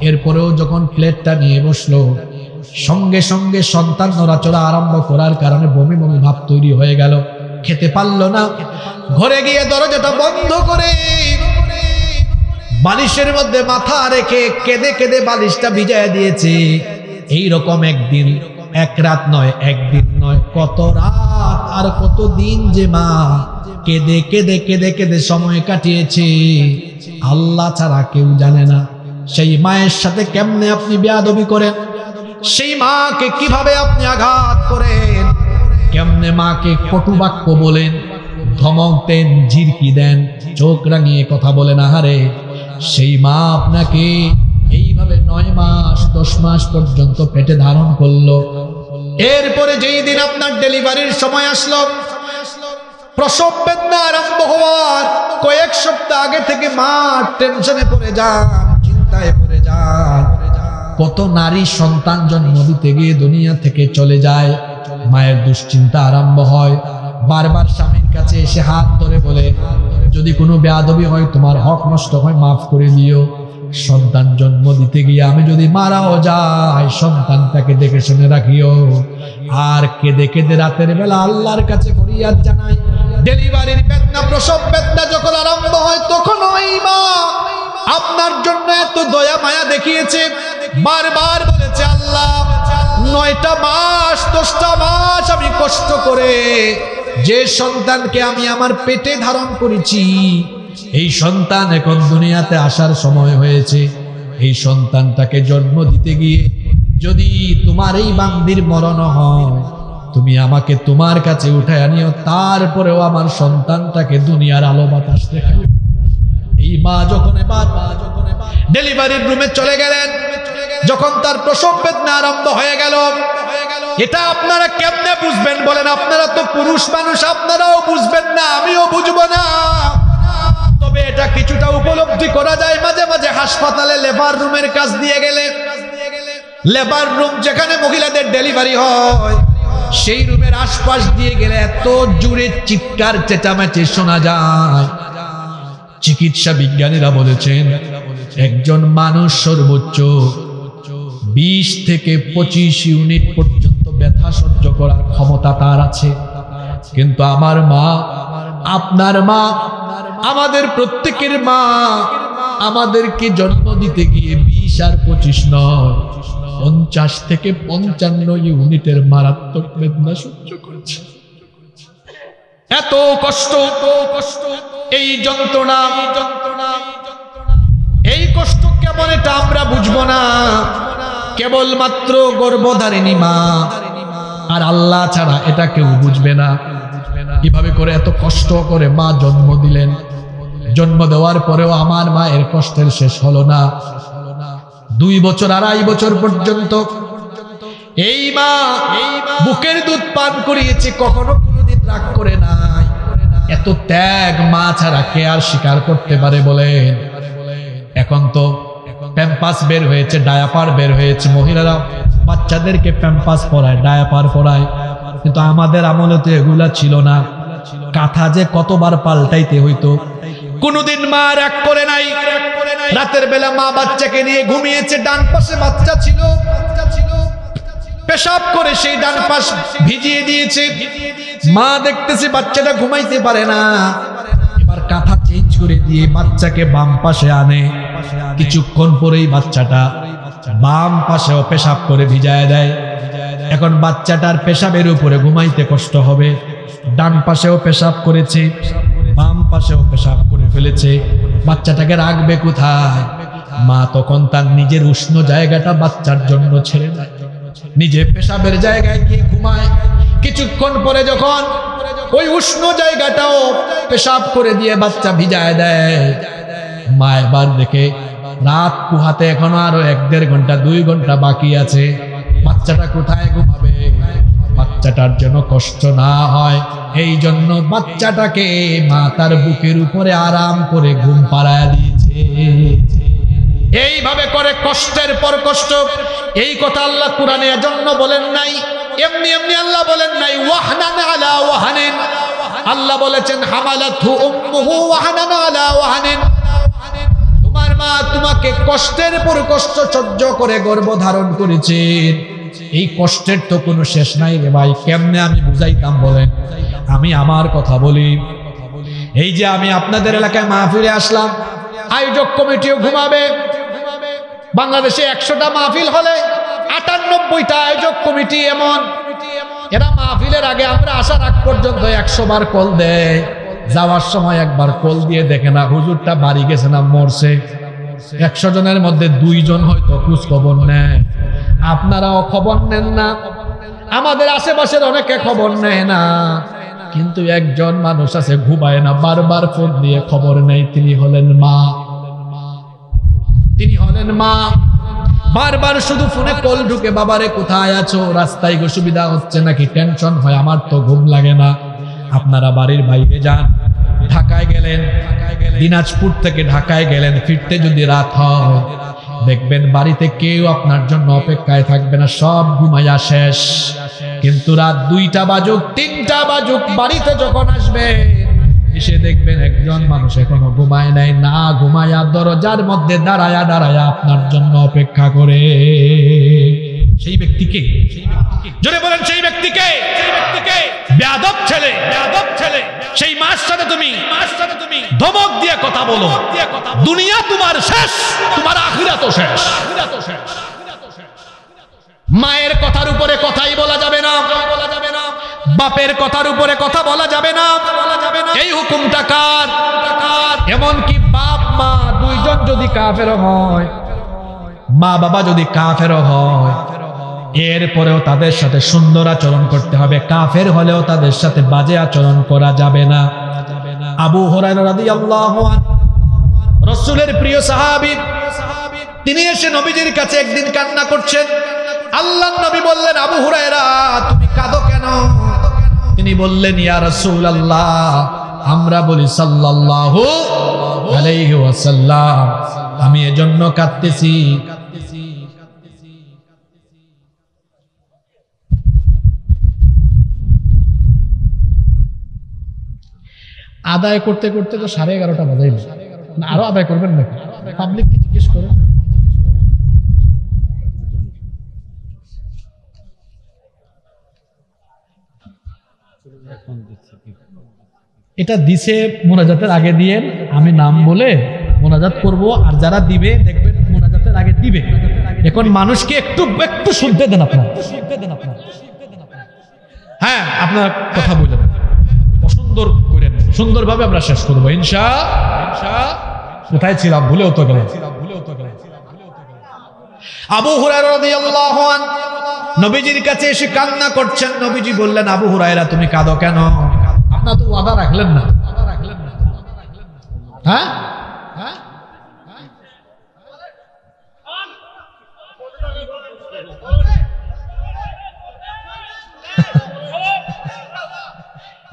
এরপরেও যখন প্লেটটা নিয়ে বসলো, সঙ্গে সঙ্গে সন্তান নড়াচড়া আরম্ভ করার কারণে বমি বমি ভাব তৈরি হয়ে গেল। খেতে পারলো না, ঘরে গিয়ে দরজাটা বন্ধ করে বালিশের মধ্যে মাথা রেখে কেঁদে কেঁদে বালিশটা ভিজায় দিয়েছে। এইরকম একদিন, এক রাত নয়, একদিন নয়, কত রাত আর কত দিন যে মা কেঁদে কেঁদে কেঁদে কেঁদে সময় কাটিয়েছে, আল্লাহ ছাড়া কেউ জানে না। সেই মায়ের সাথে কেমনে আপনি বেয়াদবি করেন, সেই মাকে কিভাবে আপনি আঘাত করেন, কেমনে মাকে কটু বাক্য বলেন, ধমক দেন, ঝিরকি দেন, চোখ রাঙিয়ে কথা বলেন। আহারে, সেই মা আপনাকে এইভাবে 9 মাস 10 মাস পর্যন্ত পেটে ধারণ করলো। এরপরে যেই দিন আপনার ডেলিভারির সময় আসলো, প্রসব বেদনা আরম্ভ হওয়ার কয়েক সপ্তাহ আগে থেকে মা টেনশনে পড়ে যান, চিন্তায় পড়ে যান। কত নারী সন্তান জন্ম দিতে গিয়ে দুনিয়া থেকে চলে যায়, মায়ের দুশ্চিন্তা আরম্ভ হয়। বারবার স্বামীর কাছে এসে হাত ধরে বলে, যদি কোনো বেয়াদবি হয়, তোমার হক নষ্ট হয়, মাফ করে দিও। সন্তান জন্ম দিতে গিয়ে আমি যদি মারাও যাই, সন্তানটাকে দেখে শুনে রাখিও। আর কেঁদে কেঁদে রাতের বেলা আল্লাহর কাছে ফরিয়াদ জানাই। ডেলিভারির বেদনা, প্রসব বেদনা যখন আরম্ভ হয়, তখন ওই মা আপনার জন্য এত দয়া মায়া দেখিয়েছে, বারবার বলেছে, আল্লাহ 9টা মাস 10টা মাস আমি কষ্ট করে যে সন্তানকে আমি আমার পেটে ধারণ করেছি, এই সন্তান এখন দুনিয়াতে আসার সময় হয়েছে। এই সন্তানটাকে জন্ম দিতে গিয়ে যদি তোমার এই বান্দির মরণ হয়, তুমি আমাকে তোমার কাছে উঠায় আনিও, তারপরেও আমার সন্তানটাকে দুনিয়ার আলো বাতাস দেখাও। এই মা যখন এবার ডেলিভারির রুমে চলে গেলেন, যখন তার প্রসব বেদনা আরম্ভ হয়ে গেল, এটা আপনারা কেমনে বুঝবেন বলেন? আপনারা তো পুরুষ মানুষ, আপনারাও বুঝবেন না, আমিও বুঝবো না। তবে এটা কিছুটা উপলব্ধি করা যায় মাঝে মাঝে হাসপাতালে লেবার রুমের কাজ দিয়ে গেলে। লেবার রুম যেখানে মহিলাদের ডেলিভারি হয়, সেই রুমের আশপাশ দিয়ে গেলে এত জোরে চিৎকার চেঁচামেচি শোনা যায়। চিকিৎসা বিজ্ঞানীরা বলেছেন, একজন মানুষ সর্বোচ্চ 20 থেকে 25 ইউনিট পর্যন্ত ব্যথা সহ্য করার ক্ষমতা তার আছে। কিন্তু আমার মা, আপনার মা, আমাদের প্রত্যেকের মা আমাদেরকে জন্ম দিতে গিয়ে 20 আর 25 নয়, 50 থেকে 55 ইউনিটের মারাত্মক বেদনা সহ্য করছে। এত কষ্ট, এই যন্ত্রণা, এই কষ্ট কেমন এটা আমরা বুঝবো না। কেবলমাত্র গর্ভধারিণী মা আর আল্লাহ ছাড়া এটা কেউ বুঝবে না। কিভাবে করে এত কষ্ট করে মা জন্ম দিলেন। জন্ম দেওয়ার পরেও আমার মায়ের কষ্টের শেষ হলো না। 2 বছর 2.5 বছর পর্যন্ত এই মা বুকের দুধ পান করিয়েছে, কখনো কোনোদিন রাগ করে নাই। এত ত্যাগ মা ছাড়া কে আর স্বীকার করতে পারে বলেন? এখন তো প্যাম্পাস বের হয়েছে, ডায়াপার বের হয়েছে, মহিলারা বাচ্চাদেরকে প্যাম্পাস পরায়, ডায়াপার পরায়। কিন্তু আমাদের আমলে তো এগুলা ছিল না। কাঁথা যে কতবার পাল্টাইতে হইতো। কোনদিন মা রাগ করে নাই। রাতের বেলা মা বাচ্চাকে নিয়ে ঘুমিয়েছে, ডান পাশে বাচ্চা ছিল, পেশাব করে সেই ডান পাশ ভিজিয়ে দিয়েছে। মা দেখতেছে বাচ্চাটা ঘুমাইতে পারে না, এবার কাঁথা চেঞ্জ করে দিয়ে বাচ্চাকে বাম পাশে আনে। কিছুক্ষণ পরেই বাচ্চাটা বাম পাশেও পেশাব করে ভিজায় দেয়। এখন বাচ্চাটার পেশাবের উপরে ঘুমাইতে কষ্ট হবে। ডান পাশেও পেশাব করেছে, বাম পাশেও পেশাব করে ফেলেছে। বাচ্চাটাকে রাখবে কোথায়? মা তখন তার নিজের উষ্ণ জায়গাটা বাচ্চার জন্য ছেড়ে দেয়, নিজে পেশাবের জায়গায় গিয়ে ঘুমায়। কিছুক্ষণ পরে যখন ওই উষ্ণ জায়গাটাও পেশাব করে দিয়ে বাচ্চা ভিজায় দেয়, মা এবার দেখে রাত পুহাতে এখনো আরো 1-1.5 ঘন্টা 2 ঘন্টা বাকি আছে। বাচ্চাটা কোথায় ঘুমাবে? বাচ্চাটার যেন কষ্ট না হয় এই জন্য বাচ্চাটাকে মা তার বুকের উপরে আরাম করে ঘুম পাড়ায় দিয়েছে। এইভাবে করে কষ্টের পর কষ্ট। এই কথা আল্লাহ কুরআনে এজন্য বলেন নাই, এমনি এমনি আল্লাহ বলেন নাই ওয়াহনান আলা ওয়াহানিন। আল্লাহ বলেছেন হামালাতহু উম্মুহু ওয়াহনান আলা ওয়াহানিন। তোমার মা তোমাকে কষ্টের পর কষ্ট সহ্য করে গর্ভ ধারণ করেছেন। এই কষ্টের তো কোনো শেষ নাই রে ভাই, কেমনে আমি বুঝাইতাম বলেন? আমি আমার কথা বলি, এই যে আমি আপনাদের এলাকায় মাহফিলে আসলাম, আয়োজক কমিটিও ঘুমাবে। বাংলাদেশে 100টা মাহফিল হলে 98টা আয়োজক কমিটি এমন, এরা মাহফিলের আগে আমরা আসার আগ পর্যন্ত 100 বার কল দেয়, যাওয়ার সময় একবার কল দিয়ে দেখে না হুজুরটা বাড়ি গেছে না মরছে। 100 জনের মধ্যে 2 জন হয়তো খোঁজ খবর নেয়। আপনারাও খবর নেন না, আমাদের আশেপাশের অনেকে খবর নেয় না, কিন্তু একজন মানুষ আছে ঘুমায় না, বারবার ফোন দিয়ে খবর নেই, তিনি হলেন মা। তিনি হলেন মা, বারবার শুধু ফোনে কল ঢুকে, বাবারে কোথায় আছো, রাস্তায় অসুবিধা হচ্ছে নাকি, টেনশন হয়, আমার তো ঘুম লাগে না। আপনারা বাড়ির বাইরে যান, ঢাকায় গেলেন, দিনাজপুর থেকে ঢাকায় গেলেন, ফিরতে যদি রাত হয় দেখবেন বাড়িতে কেউ আপনার জন্য অপেক্ষায় থাকবে না, সব ঘুমাইয়া শেষ। কিন্তু রাত 2টা বাজুক 3টা বাজুক বাড়িতে যখন আসবে, এসে দেখবেন একজন মানুষ এখনো ঘুমায় নাই, না ঘুমায়া দরজার মধ্যে দাঁড়ায়া দাঁড়ায়া আপনার জন্য অপেক্ষা করে। সেই ব্যক্তিকে, জোরে বলেন সেই ব্যক্তিকে, বেয়াদব ছেলে, বেয়াদব ছেলে। সেই মার সাথে তুমি ধমক দিয়ে কথা বলো, দুনিয়া তোমার শেষ, তোমার আখিরাতও শেষ। মায়ের কথার উপরে কথাই বলা যাবে না, বাপের কথার উপরে কথা বলা যাবে না, এই হুকুমটা কার? এমনকি বাপ মা 2 জন যদি কাফের হয়, মা বাবা যদি কাফের হয়, এরপরেও তাদের সাথে সুন্দর আচরণ করতে হবে, কাফের হলেও তাদের সাথে বাজে আচরণ করা যাবে না। আবু হুরায়রা রাদিয়াল্লাহু আনহু, রাসূলের প্রিয় সাহাবী, তিনি এসে নবীজির কাছে একদিন কান্না করছেন। আল্লাহর নবী বললেন, আবু হুরায়রা তুমি কাঁদো কেন? তিনি বললেন, ইয়া রাসূলুল্লাহ, আমরা বলি সাল্লাল্লাহু আলাইহি ওয়াসাল্লাম, আমি এজন্য কাঁদতেছি, আদায় করতে করতে তো 11:30 বাজাইল, আরো আদায় করবেন নাকি? পাবলিককে জিজ্ঞেস করে। এটা দিছে মোনাজাতের আগে দিয়েন, আমি নাম বলে মোনাজাত করব, আর যারা দিবে দেখবেন মোনাজাতের আগে দিবে। এখন মানুষকে একটু একটু শুনতে দেন, আপনার হ্যাঁ আপনার কথা বলেন, সুন্দর করেন, সুন্দরভাবে আমরা শেষ করবো ইনশাআল্লাহ। কোথায় ছিলাম? ভুলেও তো গেলাম। আবু হুরায়রা রাদিয়াল্লাহু আনহু নবীজির কাছে এসে কান্না করছেন। নবীজি বললেন, আবু হুরায়রা তুমি কাঁদো কেন? আপনার তো ওয়াদা রাখলেন না। হ্যাঁ,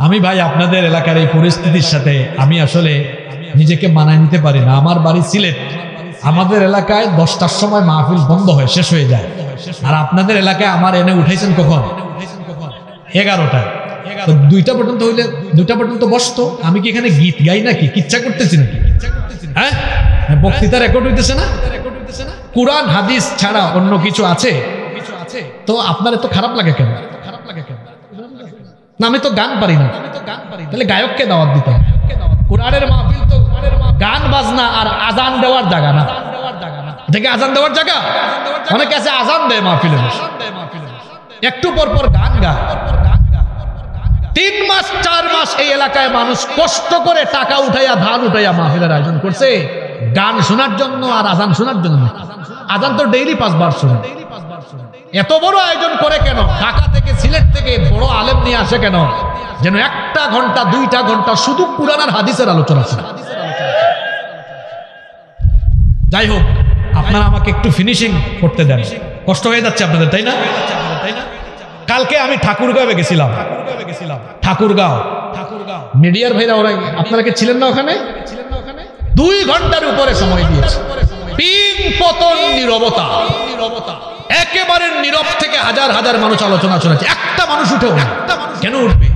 আমি ভাই আপনাদের এলাকার এই পরিস্থিতির সাথে আমি আসলে নিজেকে মানায় নিতে পারি না। আমার বাড়ি সিলেট, আমাদের এলাকায় 10টার সময় মাহফিল বন্ধ হয়, শেষ হয়ে যায়। আর আপনাদের এলাকায় আমার এনে উঠাইছেন কখন? 11টায়। 2টা পর্যন্ত হইলে 2টা পর্যন্ত বসতো। আমি কি এখানে গীত গাই নাকি? কিচ্ছা করতেছি নাকি? হ্যাঁ, বক্তৃতা রেকর্ড হইতেছে না? কোরআন হাদিস ছাড়া অন্য কিছু আছে? তো আপনার এত খারাপ লাগে কেন? না আমি তো গান পারি না, তাহলে গায়ককে দাওয়াত দিতাম। কোরআনের মাহফিল তো গান বাজনা আর আজান দেওয়ার জায়গা না। থেকে আজান দেওয়ার জায়গা অনেকে আছে, আজান দেয় মাহফিলে, একটু পর পর গান গায়। 3 মাস 4 মাস এই এলাকায় মানুষ কষ্ট করে টাকা উঠাইয়া ধান উঠাইয়া মাহফিলের আয়োজন করছে গান শোনার জন্য আর আজান শোনার জন্য। আজান তো ডেইলি 5 বার শোনে। এত বড় আয়োজন করে কেন? ঢাকা থেকে সিলেট থেকে বড় আলেম নিয়ে আসে কেন? যেন 1 ঘন্টা 2টা ঘন্টা শুধু কুরআন আর হাদিসের আলোচনা আছে। যাই হোক, আপনারা আমাকে একটু ফিনিশিং করতে দেন, কষ্ট হয়ে যাচ্ছে আপনাদের, তাই না? কালকে আমি ঠাকুরগাঁও গেছিলাম। ঠাকুরগাঁও মিডিয়ার ভাইরা, ওরা আপনারা কি ছিলেন না ওখানে? 2 ঘন্টার উপরে সময় দিয়েছে। পিন পতন নীরবতা, একেবারে নীরব থেকে হাজার হাজার মানুষ আলোচনা শুনেছে, একটা মানুষ উঠেও না। কেন উঠবে?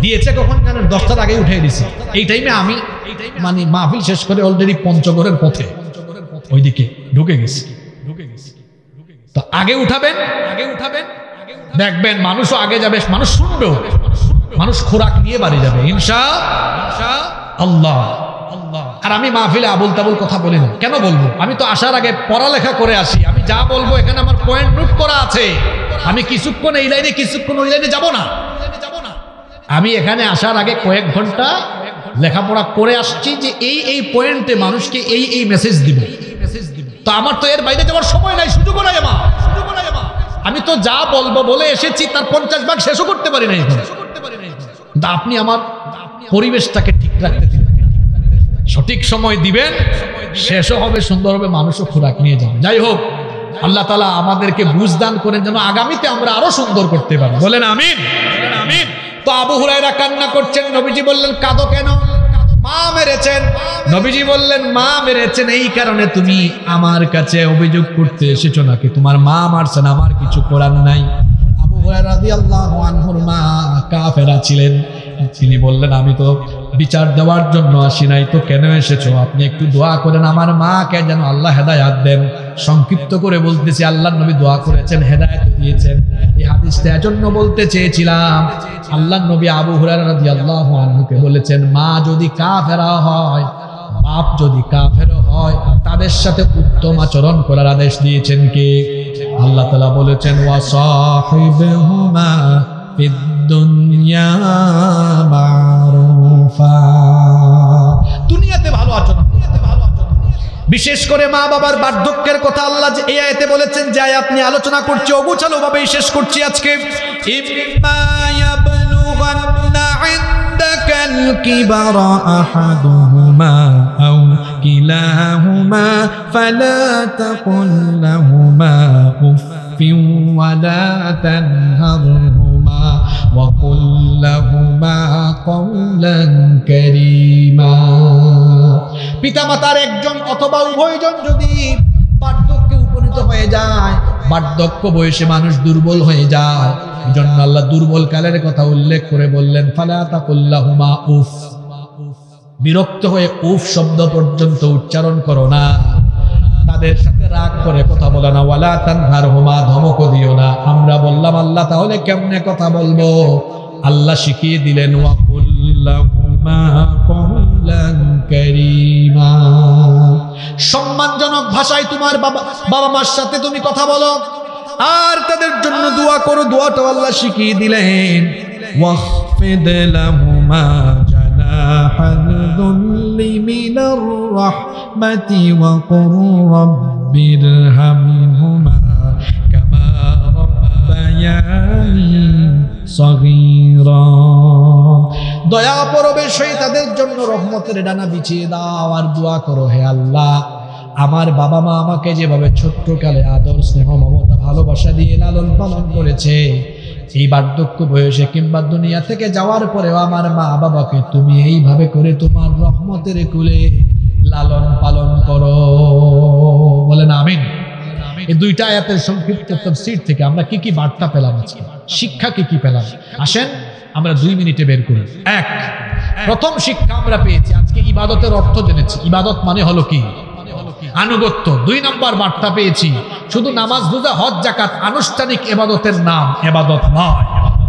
দিয়েছে কখন জানেন? 10টার আগে উঠে দিছে। এই টাইমে আমি মানে মাহফিল শেষ করে অলরেডি পঞ্চগড়ের পথে ওইদিকে ঢুকে গেছি। তো আগে উঠাবেন, দেখবেন মানুষও আগে যাবে, মানুষ শুনবেও, মানুষ খোরাক নিয়ে বাড়ি যাবে ইনশাআল্লাহ। আর আমি মাহফিলে আবুল তাবুল কথা বলি না, কেন বলবো? আমি তো আসার আগে পড়ালেখা করে আসি, আমি যা বলবো এখানে আমার পয়েন্ট নোট করা আছে। আমি কিছুক্ষণ এই লাইনে কিছুক্ষণ ওই লাইনে যাব না। আমি এখানে আসার আগে কয়েক ঘন্টা লেখাপড়া করে আসছি যে এই পয়েন্টে মানুষকে এই মেসেজ দিব। তো আমার তো এর বাইরে যাওয়ার সময় নাই, সুযোগও নাই আমার। আমি তো যা বলবো বলে এসেছি, তার 50 ভাগ শেষও করতে পারি না এখন। কিন্তু আপনি আমার পরিবেশটাকে ঠিক রাখতে দিবেন, সঠিক সময় দিবেন, শেষও হবে, সুন্দর হবে, মানুষও খোরাক নিয়ে যাবে। যাই হোক, আল্লাহ তাআলা আমাদেরকে বুঝ দান করেন যেন আগামীতে আমরা আরো সুন্দর করতে পারি। বলেন আমিন। তো আবু হুরায়রা কান্না করছেন, নবীজি বললেন কাঁদো কেন? মা মেরেছেন। নবীজি বললেন মা মেরেছেন এই কারণে তুমি আমার কাছে অভিযোগ করতে এসেছো নাকি? তোমার মা মারছেন, আমার কিছু করার নাই। আবু হুরায়রা রাদিয়াল্লাহু আনহুর মা কাফেরা ছিলেন। তিনি বললেন আমি তো বিচার দেওয়ার জন্য আসি নাই, তো কেন এসেছো? আপনি একটু দোয়া করেন আমার মাকে যেন আল্লাহ হেদায়েত দেন। সংক্ষিপ্ত করে বলতেছি, আল্লাহর নবী দোয়া করেছেন, হেদায়েত দিয়েছেন। এই হাদিসটা এজন্য বলতে চেয়েছিলাম, আল্লাহর নবী আবু হুরায়রা রাদিয়াল্লাহু আনহুকে বলেছেন মা যদি কাফেরা হয়, বাপ যদি কাফের হয়, তাদের সাথে উত্তম আচরণ করার আদেশ দিয়েছেন কে? আল্লাহ তাআলা বলেছেন ওয়াসাহিবহুমা ফিদ দুনিয়া মারুফা, দুনিয়াতে ভালো আচরণ। বিশেষ করে মা বাবার বার্ধক্যের কথা আল্লাহ যে এই আয়াতে বলেছেন, যে আয়াত নিয়ে আলোচনা করছি অগোছালো ভাবেই শেষ করছি আজকে। ইম্মা ইয়াবলুগান্না ইনদাকাল কিবারা আহাদুহুমা আও কিলাহুমা ফালা তাকুল লাহুমা উফফিন ওয়ালা তানহারহুমা ওয়া কুল লাহুমা কওলান কারীমা। পিতামাতার একজন অথবা উভয়জন যদি বার্ধক্যে উপনীত হয়ে যায়, বার্ধক্য বয়সে মানুষ দুর্বল হয়ে যায়, এজন্য আল্লাহ দুর্বল কালের কথা উল্লেখ করে বললেন ফালা তাকুল লাহুমা উফ, বিরক্ত হয়ে উফ শব্দ পর্যন্ত উচ্চারণ করো না, তাদের সাথে রাগ করে কথা বলো না, ওয়ালা তানহারহুমা, ধমক দিও না। আমরা বললাম আল্লাহ তাহলে কেমনে কথা বলবো? আল্লাহ শিখিয়ে দিলেন ওয়া কুল লাহুমা কওলান কারীমা, সম্মানজনক ভাষায় তোমার বাবা মার সাথে তুমি কথা বলো, আর তাদের জন্য দোয়া করো। দোয়াটা আল্লাহ শিখিয়ে দিলেন ওয়াখফিদ লাহুমা জানাহাল যুল্লি মিনার রাহমাতি ওয়া কুর রাব্বিরহামহুমা কামা রাব্বায়ানি সগীরা, দয়া পরবেশই তাদের জন্য রহমতের ডানা বিছিয়ে দাও, আর দোয়া করো হে আল্লাহ আমার বাবা মা আমাকে যেভাবে ছোট্টকালে আদর স্নেহ মমতা ভালোবাসা দিয়ে লালন পালন করেছে, এই বার্ধক্য বয়সে কিংবা দুনিয়া থেকে যাওয়ার পরেও আমার মা বাবাকে তুমি এইভাবে করে তোমার রহমতের কুলে লালন পালন করো। বলেন আমিন। এই দুইটা আয়াতের সংক্ষিপ্ত তাফসীর থেকে আমরা কি কি বার্তা পেলাম, শিক্ষা কি কি পেলাম, আসেন আমরা 2 মিনিটে বের করি। প্রথম শিক্ষা আমরা পেয়েছি, আজকে ইবাদতের অর্থ জেনেছি। ইবাদত মানে হলো কি? আনুগত্য। 2 নম্বর বার্তা পেয়েছি, শুধু নামাজ রোজা হজ যাকাত আনুষ্ঠানিক ইবাদতের নাম ইবাদত নয়,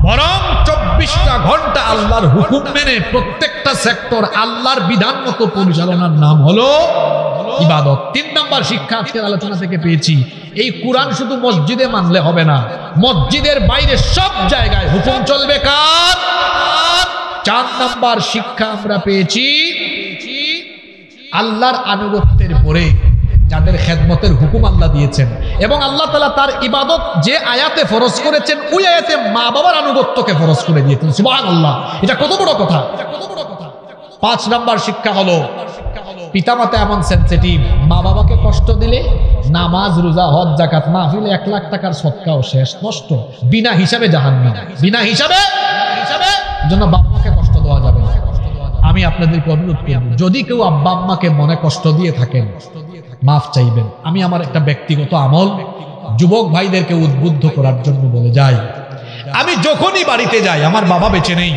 বরং 24টা ঘন্টা আল্লাহর হুকুম মেনে প্রত্যেকটা সেক্টর আল্লাহর বিধান মতো পরিচালনার নাম হলো ইবাদত। 3 নম্বর শিক্ষা আজকের আলোচনা থেকে পেয়েছি, এই কোরআন শুধু মসজিদে মানলে হবে না, মসজিদের বাইরে সব জায়গায় হুকুম চলবে কার? 4 নম্বর শিক্ষা আমরা পেয়েছি, আল্লাহর আনুগত্যের পরে যাদের খেদমতের হুকুম আল্লাহ দিয়েছেন এবং আল্লাহ তাআলা তার ইবাদত যে আয়াতে ফরজ করেছেন ওই আয়াতে মা বাবার আনুগত্যকে ফরজ করে দিয়েছেন। সুবহানাল্লাহ, এটা কত বড় কথা। 5 নম্বর শিক্ষা হলো, পিতামাতা এমন সেনসিটিভ, মা বাবাকে কষ্ট দিলে নামাজ রোজা হজ যাকাত মাহফিলে 1 লাখ টাকার সদকাও শেষ, নষ্ট, বিনা হিসাবে জাহান্নাম, বিনা হিসাবে জন্য বাবা-মাকে কষ্ট দেওয়া যাবে না। আমি আপনাদেরকে অনুরোধ করব, যদি কেউ আব্বা আম্মাকে মনে কষ্ট দিয়ে থাকেন মাফ চাইবেন। আমি আমার একটা ব্যক্তিগত আমল যুবক ভাইদেরকে উদ্বুদ্ধ করার জন্য বলে যাই, আমি যখনই বাড়িতে যাই, আমার বাবা বেঁচে নেই,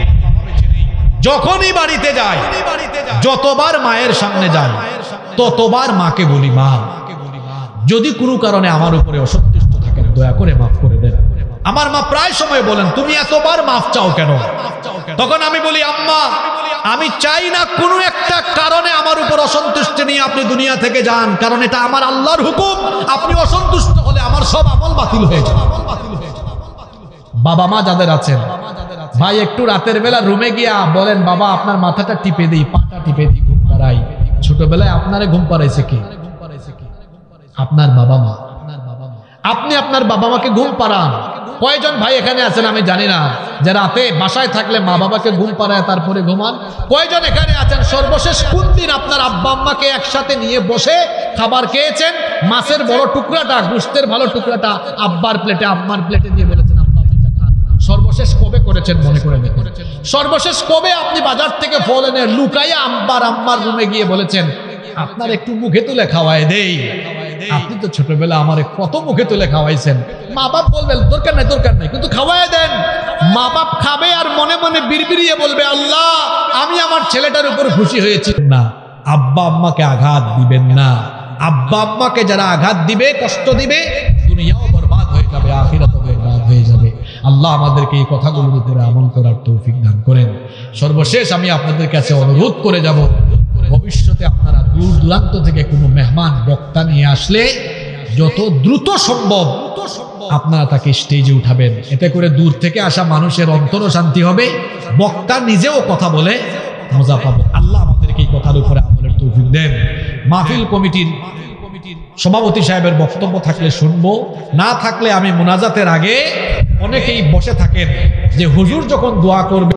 যখনই বাড়িতে যাই, যতবার মায়ের সামনে যাই ততবার মাকে বলি মা, যদি কোনো কারণে আমার উপরে অসন্তুষ্ট থাকেন দয়া করে মাফ করে দেন। আমার মা প্রায় সময় বলেন, তুমি এতবার মাফ চাও কেন? তখন আমি বলি, আম্মা আমি চাই না কোনো একটা কারণে আমার উপর অসন্তুষ্টি নিয়ে আপনি দুনিয়া থেকে যান, কারণ এটা আমার আল্লাহর হুকুম। আপনি অসন্তুষ্ট হলে আমার সব আমল বাতিল হয়ে যাবে। বাবা মা যাদের আছেন, ভাই একটু রাতের বেলা রুমে গিয়া বলেন, বাবা আপনার মাথাটা টিপে দিই, পাটা টিপে দিই, ঘুম পাড়াই। ছোটবেলায় আপনারে ঘুম পাড়াইছে কি? আপনার বাবা মা। আপনি আপনার বাবা মাকে ঘুম পাড়ান। কয়জন ভাই এখানে আছেন আমি জানি না, যে রাতে বাসায় থাকলে মা বাবাকে ঘুম পাড়ায় তারপরে ঘুমান? কয়জন এখানে আছেন সর্বশেষ কোন দিন আপনার আব্বা আম্মাকে একসাথে নিয়ে বসে খাবার খেয়েছেন? মাছের বড় টুকরাটা, গোশতের ভালো টুকরাটা আব্বার প্লেটে আম্মার প্লেটে দিয়ে বলেছেন, আব্বা আপনি এটা খান। সর্বশেষ কবে করেছেন মনে করে দেখুন। সর্বশেষ কবে আপনি বাজার থেকে ফল এনে লুকাইয়া আম্মার রুমে গিয়ে বলেছেন, আপনার একটু মুখে তুলে খাওয়ায় দেই? আপনি তো ছোটবেলা আমারে কত মুখে তুলে খাওয়াইছেন। মা বাপ বলবেন দরকার নাই দরকার নাই, কিন্তু খাওয়ায় দেন। মা বাপ খাবে আর মনে মনে বিড়বিড়িয়ে বলবে, আল্লাহ আমি আমার ছেলেটার উপর খুশি হয়েছি না। আব্বা আম্মাকে আঘাত দিবেন না। আব্বা আম্মাকে যারা আঘাত দিবে, কষ্ট দিবে, দুনিয়াও বরবাদ হয়ে যাবে, আখিরাতও বরবাদ হয়ে যাবে। আল্লাহ আমাদেরকে এই কথাগুলোর উপরে আমল করার তৌফিক দান করেন। সর্বশেষ আমি আপনাদের কাছে অনুরোধ করে যাব, ভবিষ্যতে আপনারা দূর দূরান্ত থেকে কোনো মেহমান বক্তা নিয়ে আসলে যত দ্রুত সম্ভব আপনারা তাকে স্টেজে উঠাবেন। এতে করে দূর থেকে আসা মানুষের অন্তরও শান্তি হবে, বক্তা নিজেও কথা বলে মজা পাবে। আল্লাহ আমাদেরকে এই কথার উপরে আমলের তৌফিক দেন। মাহফিল কমিটির সভাপতি সাহেবের বক্তব্য থাকলে শুনবো, না থাকলে আমি মুনাজাতের আগে, অনেকেই বসে থাকেন যে হুজুর যখন দোয়া করবে